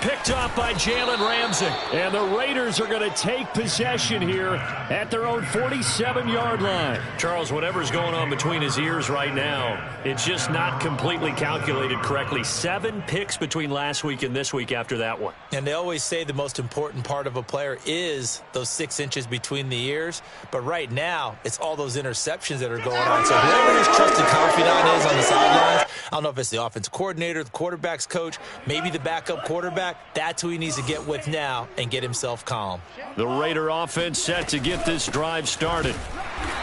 Picked up by Jalen Ramsey. And the Raiders are going to take possession here at their own 47-yard line. Charles, whatever's going on between his ears right now, it's just not completely calculated correctly. 7 picks between last week and this week after that one. And they always say the most important part of a player is those 6 inches between the ears. But right now, it's all those interceptions that are going on. So whoever his trusted confidant is on the sidelines, I don't know if it's the offensive coordinator, the quarterback's coach, maybe the backup quarterback. That's who he needs to get with now and get himself calm. The Raider offense set to get this drive started.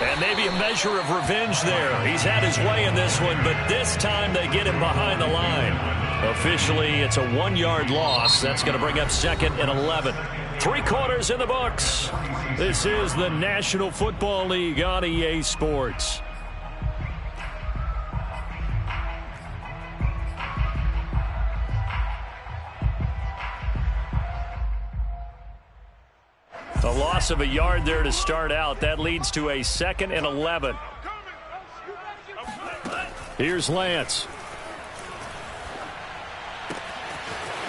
And maybe a measure of revenge there. He's had his way in this one, but this time they get him behind the line. Officially, it's a 1-yard loss. That's going to bring up 2nd and 11. 3 quarters in the books. This is the National Football League on EA Sports. A loss of a yard there to start out. That leads to a 2nd and 11. Here's Lance.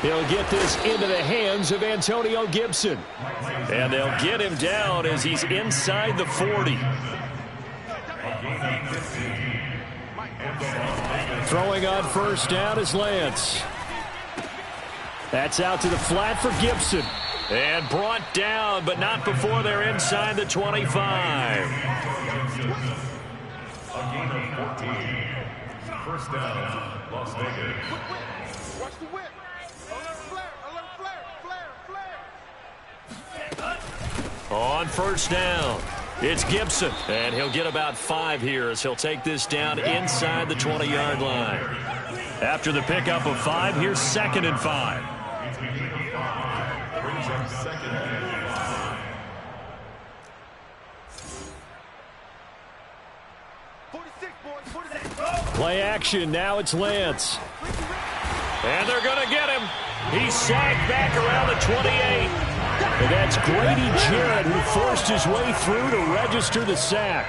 He'll get this into the hands of Antonio Gibson. And they'll get him down as he's inside the 40. Throwing on 1st down is Lance. That's out to the flat for Gibson. And brought down, but not before they're inside the 25. A gain of 14. 1st down, Las Vegas. Watch the whip. Flare. On 1st down, it's Gibson. And he'll get about 5 here as he'll take this down inside the 20-yard line. After the pickup of 5, here's 2nd and 5. Play action. Now it's Lance. And they're going to get him. He's sagged back around the 28. And that's Grady Jarrett who forced his way through to register the sack.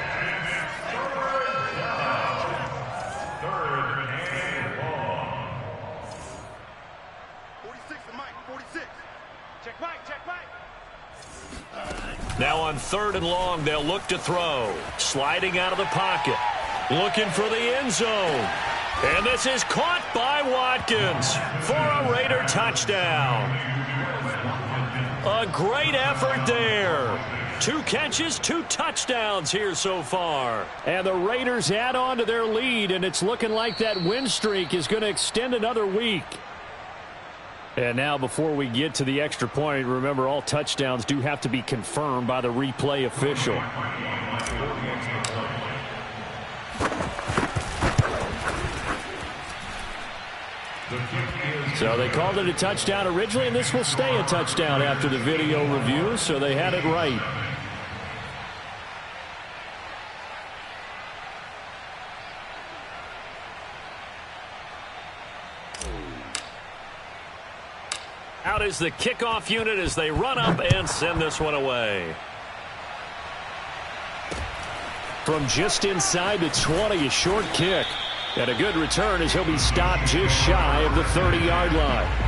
Now on 3rd and long, they'll look to throw. Sliding out of the pocket. Looking for the end zone. And this is caught by Watkins for a Raider touchdown. A great effort there. 2 catches, 2 touchdowns here so far. And the Raiders add on to their lead, and it's looking like that win streak is going to extend another week. And now before we get to the extra point, remember all touchdowns do have to be confirmed by the replay official. So they called it a touchdown originally, and this will stay a touchdown after the video review, so they had it right. Out is the kickoff unit as they run up and send this one away. From just inside the 20, a short kick. And a good return as he'll be stopped just shy of the 30-yard line.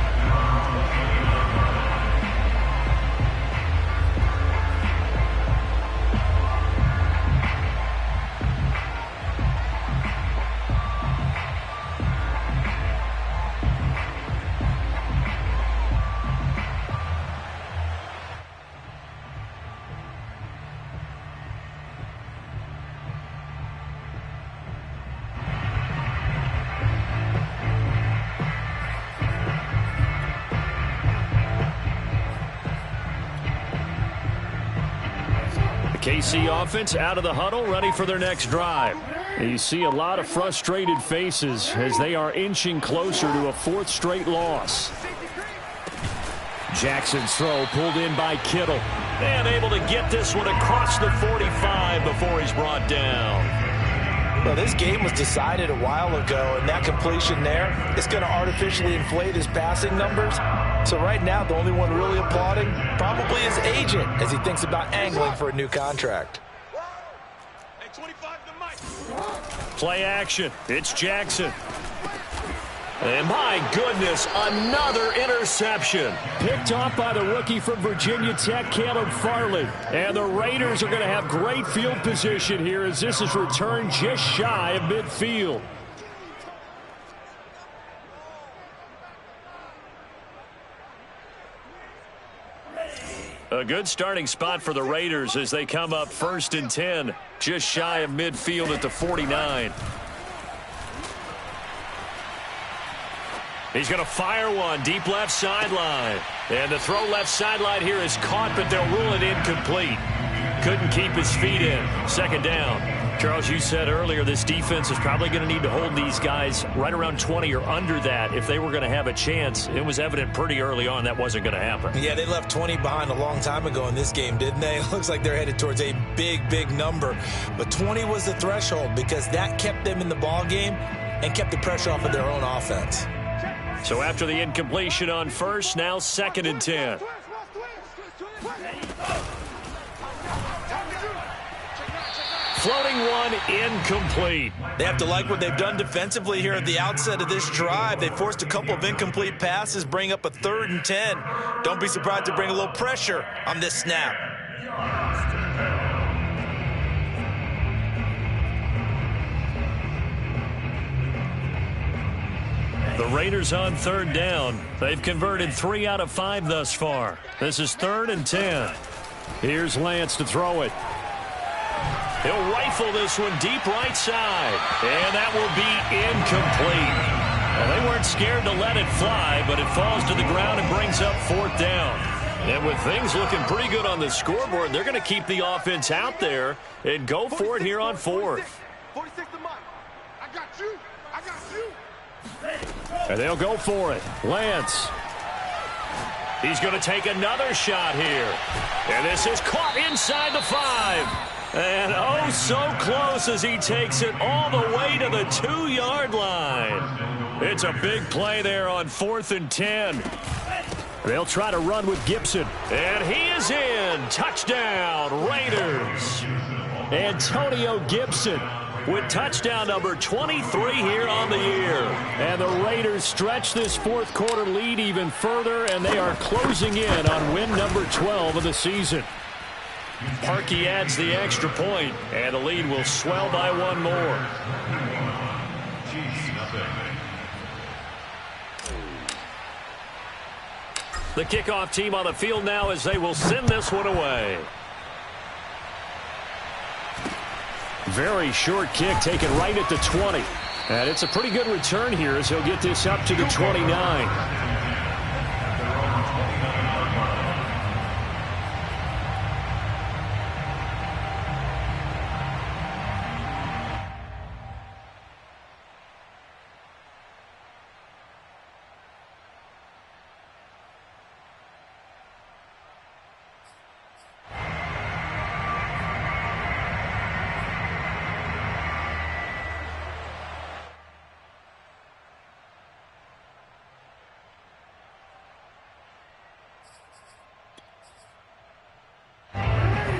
KC offense out of the huddle, ready for their next drive. You see a lot of frustrated faces as they are inching closer to a 4th straight loss. Jackson's throw pulled in by Kittle. And able to get this one across the 45 before he's brought down. Well, this game was decided a while ago, and that completion there is going to artificially inflate his passing numbers. So right now, the only one really applauding probably his agent as he thinks about angling for a new contract. Play action. It's Jackson. And my goodness, another interception. Picked off by the rookie from Virginia Tech, Caleb Farley. And the Raiders are going to have great field position here as this is returned just shy of midfield. A good starting spot for the Raiders as they come up 1st and 10, just shy of midfield at the 49. He's going to fire one deep left sideline. And the throw left sideline here is caught, but they'll rule it incomplete. Couldn't keep his feet in. 2nd down. Charles, you said earlier this defense is probably going to need to hold these guys right around 20 or under that if they were going to have a chance. It was evident pretty early on that wasn't going to happen. Yeah, they left 20 behind a long time ago in this game, didn't they? It looks like they're headed towards a big, big number. But 20 was the threshold because that kept them in the ball game and kept the pressure off of their own offense. So after the incompletion on 1st, now 2nd and 10. Floating one, incomplete. They have to like what they've done defensively here at the outset of this drive. They forced a couple of incomplete passes, bring up a 3rd and 10. Don't be surprised to bring a little pressure on this snap. The Raiders on 3rd down. They've converted 3 out of 5 thus far. This is 3rd and 10. Here's Lance to throw it. He'll rifle this one deep right side. And that will be incomplete. Well, they weren't scared to let it fly, but it falls to the ground and brings up 4th down. And with things looking pretty good on the scoreboard, they're going to keep the offense out there and go for it here on 4th. 46 to Mike. I got you. I got you. And they'll go for it. Lance. He's going to take another shot here. And this is caught inside the 5. And oh, so close as he takes it all the way to the 2-yard line. It's a big play there on 4th and 10. They'll try to run with Gibson. And he is in. Touchdown, Raiders. Antonio Gibson with touchdown number 23 here on the year. And the Raiders stretch this fourth quarter lead even further, and they are closing in on win number 12 of the season. Parkey adds the extra point, and the lead will swell by one more. The kickoff team on the field now as they will send this one away. Very short kick taken right at the 20. And it's a pretty good return here as he'll get this up to the 29.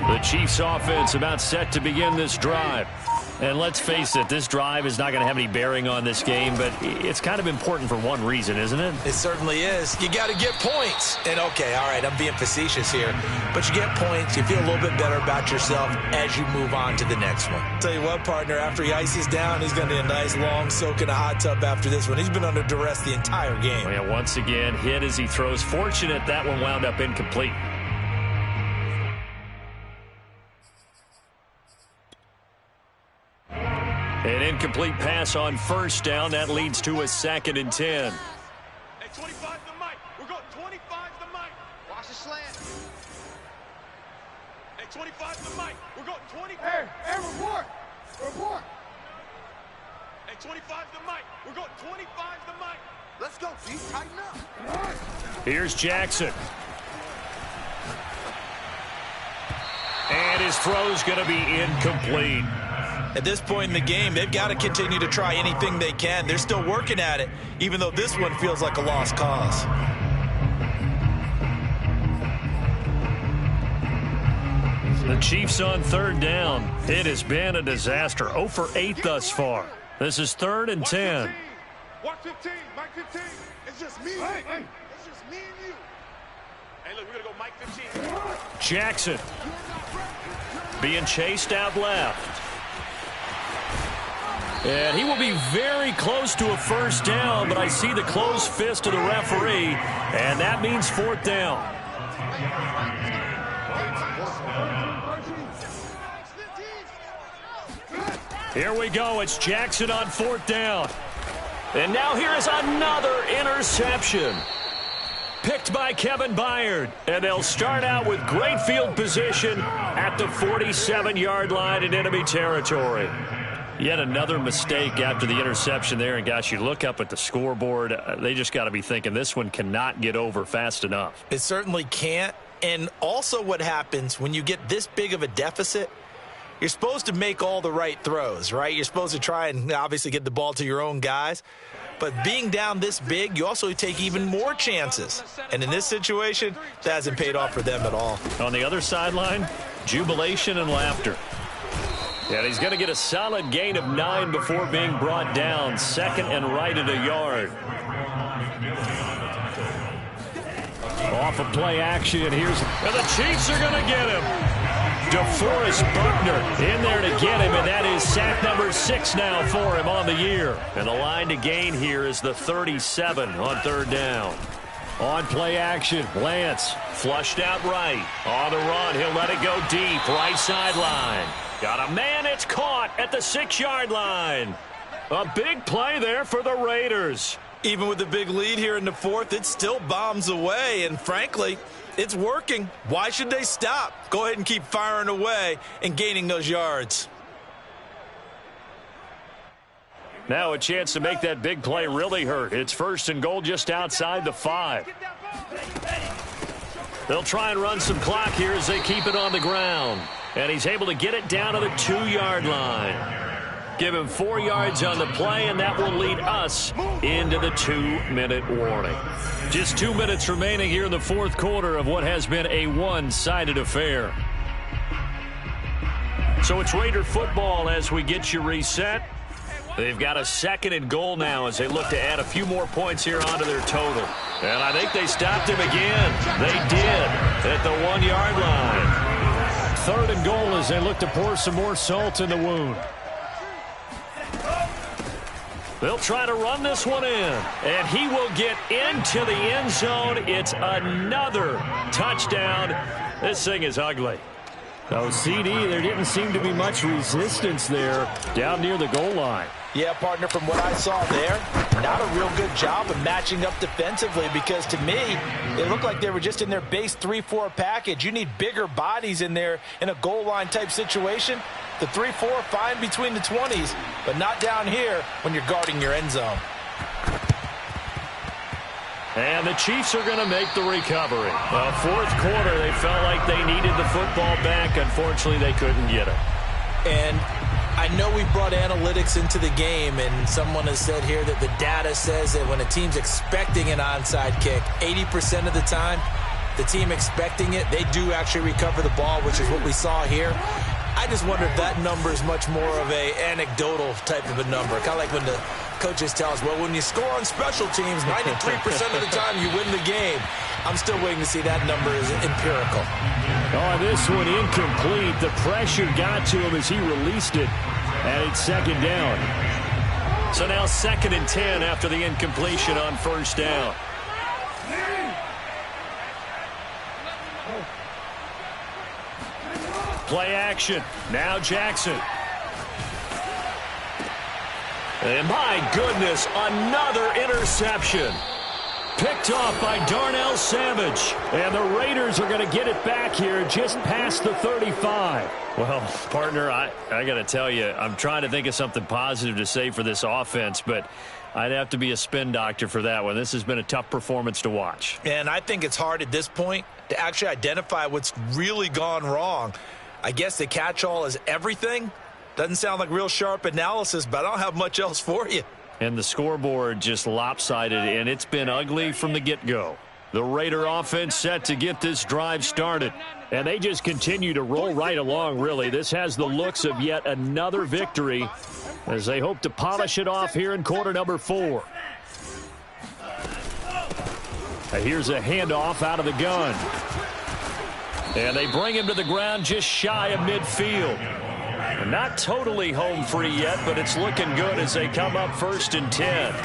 The Chiefs offense about set to begin this drive. And let's face it, this drive is not going to have any bearing on this game, but it's kind of important for one reason, isn't it? It certainly is. You got to get points. And, okay, all right, I'm being facetious here. But you get points, you feel a little bit better about yourself as you move on to the next one. Tell you what, partner, after he ices down, he's going to do a nice long soak in a hot tub after this one. He's been under duress the entire game. Well, yeah, once again, hit as he throws. Fortunate that one wound up incomplete. An incomplete pass on first down. That leads to a 2nd and 10. Hey, 25 to Mike. We're going 25 to Mike. Watch the slant. Hey, 25 to Mike. We're going 25. Hey, report. Report. Hey, 25 to Mike. We're going 25 to Mike. Let's go, G. Tighten up. Here's Jackson. And his throw's going to be incomplete. At this point in the game, they've got to continue to try anything they can. They're still working at it, even though this one feels like a lost cause. The Chiefs on 3rd down. It has been a disaster. 0 for 8 thus far. This is 3rd and 10. Watch 15. Mike 15. It's just me. Hey. It's just me and you. Hey, look, we're going to go Mike 15. Jackson being chased out left. And he will be very close to a first down, but I see the closed fist of the referee, and that means 4th down. Here we go. It's Jackson on 4th down. And now here is another interception. Picked by Kevin Byard. And they'll start out with great field position at the 47-yard line in enemy territory. Yet another mistake after the interception there. And, gosh, you look up at the scoreboard, they just got to be thinking this one cannot get over fast enough. It certainly can't. And also what happens when you get this big of a deficit, you're supposed to make all the right throws, right? You're supposed to try and obviously get the ball to your own guys. But being down this big, you also take even more chances. And in this situation, that hasn't paid off for them at all. On the other sideline, jubilation and laughter. And he's going to get a solid gain of 9 before being brought down. 2nd and right at a yard. Off of play action. And the Chiefs are going to get him. DeForest Buckner in there to get him, and that is sack number 6 now for him on the year. And the line to gain here is the 37 on 3rd down. On play action, Lance flushed out right. On the run, he'll let it go deep, right sideline. Got a man, it's caught at the 6-yard line. A big play there for the Raiders. Even with the big lead here in the 4th, it still bombs away, and frankly, it's working. Why should they stop? Go ahead and keep firing away and gaining those yards. Now a chance to make that big play really hurt. It's 1st and goal just outside the 5. They'll try and run some clock here as they keep it on the ground. And he's able to get it down to the 2-yard line. give him 4 yards on the play, and that will lead us into the 2-minute warning. Just 2 minutes remaining here in the fourth quarter of what has been a one-sided affair. So it's Raider football as we get you reset. They've got a 2nd and goal now as they look to add a few more points here onto their total. And I think they stopped him again. They did at the 1-yard line. 3rd and goal as they look to pour some more salt in the wound. They'll try to run this one in, and he will get into the end zone. It's another touchdown. This thing is ugly. So, CD, there didn't seem to be much resistance there down near the goal line. Yeah, partner, from what I saw there, not a real good job of matching up defensively because to me, it looked like they were just in their base 3-4 package. You need bigger bodies in there in a goal line type situation. The 3-4, fine between the 20s, but not down here when you're guarding your end zone. And the Chiefs are going to make the recovery. Fourth quarter, they felt like they needed the football back. Unfortunately, they couldn't get it. And I know we brought analytics into the game, and someone has said here that the data says that when a team's expecting an onside kick, 80% of the time, the team expecting it, they do actually recover the ball, which is what we saw here. I just wonder if that number is much more of a anecdotal type of a number. Kind of like when the coaches tell us, well, when you score on special teams, 93% of the time you win the game. I'm still waiting to see that number is empirical. Oh, this one incomplete. The pressure got to him as he released it, and it's 2nd down. So now 2nd and 10 after the incompletion on 1st down. Play action. Now Jackson. And my goodness, another interception. Picked off by Darnell Savage. And the Raiders are going to get it back here just past the 35. Well, partner, I got to tell you, I'm trying to think of something positive to say for this offense, but I'd have to be a spin doctor for that one. This has been a tough performance to watch. And I think it's hard at this point to actually identify what's really gone wrong. I guess the catch-all is everything. Doesn't sound like real sharp analysis, but I don't have much else for you. And the scoreboard just lopsided, and it's been ugly from the get-go. The Raider offense set to get this drive started. And they just continue to roll right along, really. This has the looks of yet another victory as they hope to polish it off here in quarter number 4. Here's a handoff out of the gun. And they bring him to the ground just shy of midfield. Not totally home free yet, but it's looking good as they come up 1st and 10.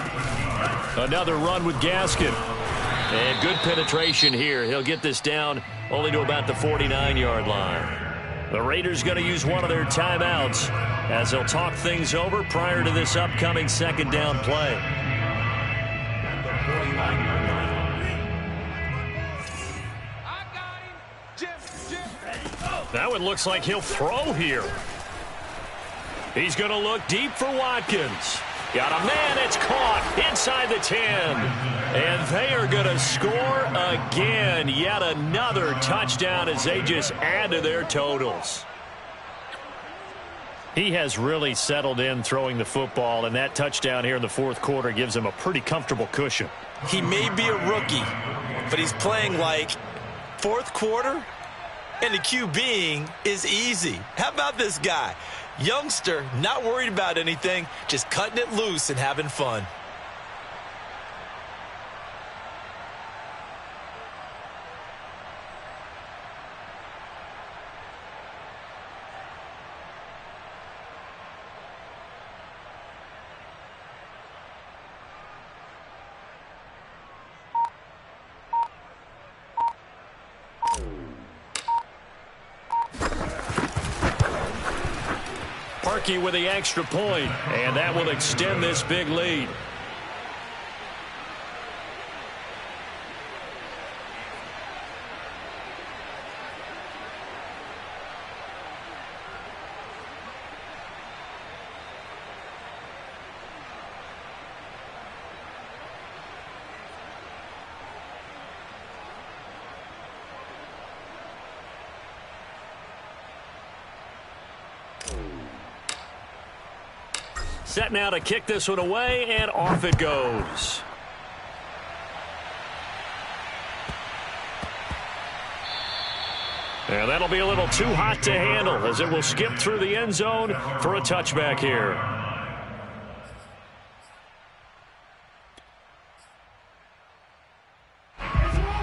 Another run with Gaskin. And good penetration here. He'll get this down only to about the 49-yard line. The Raiders going to use one of their timeouts as they'll talk things over prior to this upcoming 2nd down play. That one looks like he'll throw here. He's going to look deep for Watkins. Got a man, it's caught inside the 10. And they are going to score again. Yet another touchdown as they just add to their totals. He has really settled in throwing the football, and that touchdown here in the fourth quarter gives him a pretty comfortable cushion. He may be a rookie, but he's playing like fourth quarter, and the QBing is easy. How about this guy? Youngster, not worried about anything, just cutting it loose and having fun. Parkey with the extra point, and that will extend this big lead. Set now to kick this one away, and off it goes. And that'll be a little too hot to handle as it will skip through the end zone for a touchback here.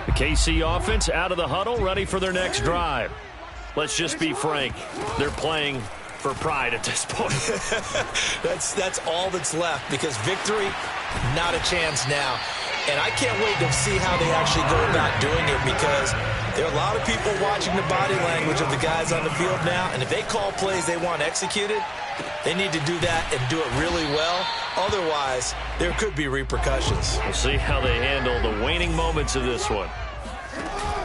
The KC offense out of the huddle, ready for their next drive. Let's just be frank. They're playing for pride at this point. That's all that's left, because victory, not a chance now. And I can't wait to see how they actually go about doing it, because there are a lot of people watching the body language of the guys on the field now, and if they call plays they want executed, they need to do that and do it really well. Otherwise, there could be repercussions. We'll see how they handle the waning moments of this one.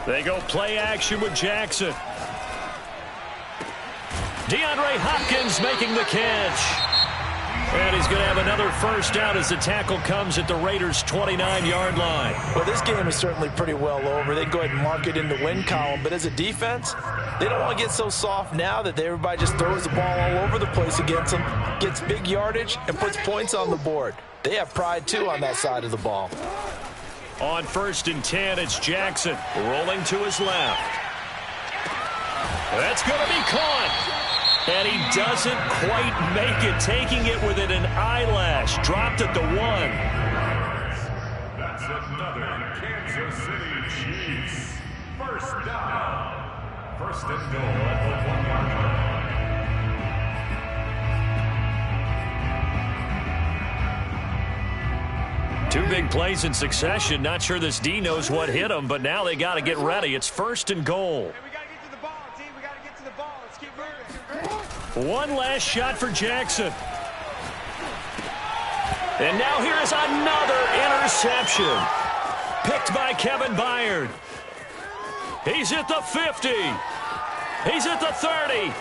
They go play action with Jackson. DeAndre Hopkins making the catch. And he's going to have another first down as the tackle comes at the Raiders' 29-yard line. Well, this game is certainly pretty well over. They go ahead and mark it in the win column. But as a defense, they don't want to get so soft now that everybody just throws the ball all over the place against them, gets big yardage, and puts points on the board. They have pride, too, on that side of the ball. On 1st and 10, it's Jackson rolling to his left. That's going to be caught. And he doesn't quite make it, taking it within an eyelash. Dropped at the 1. That's another Kansas City Chiefs. First down. First and goal at the 1-yard line. Two big plays in succession. Not sure this D knows what hit him, but now they got to get ready. It's 1st and goal. One last shot for Jackson. And now here is another interception. Picked by Kevin Byard. He's at the 50. He's at the 30.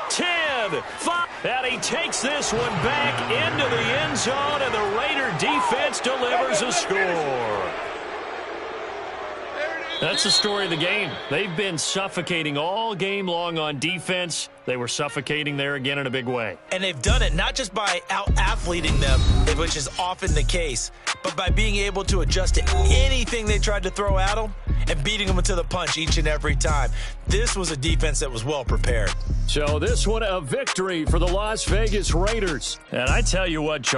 10, 5. And he takes this one back into the end zone, and the Raider defense delivers a score. That's the story of the game. They've been suffocating all game long on defense. They were suffocating there again in a big way. And they've done it not just by out-athleting them, which is often the case, but by being able to adjust to anything they tried to throw at them and beating them to the punch each and every time. This was a defense that was well prepared. So this one a victory for the Las Vegas Raiders. And I tell you what, Charles.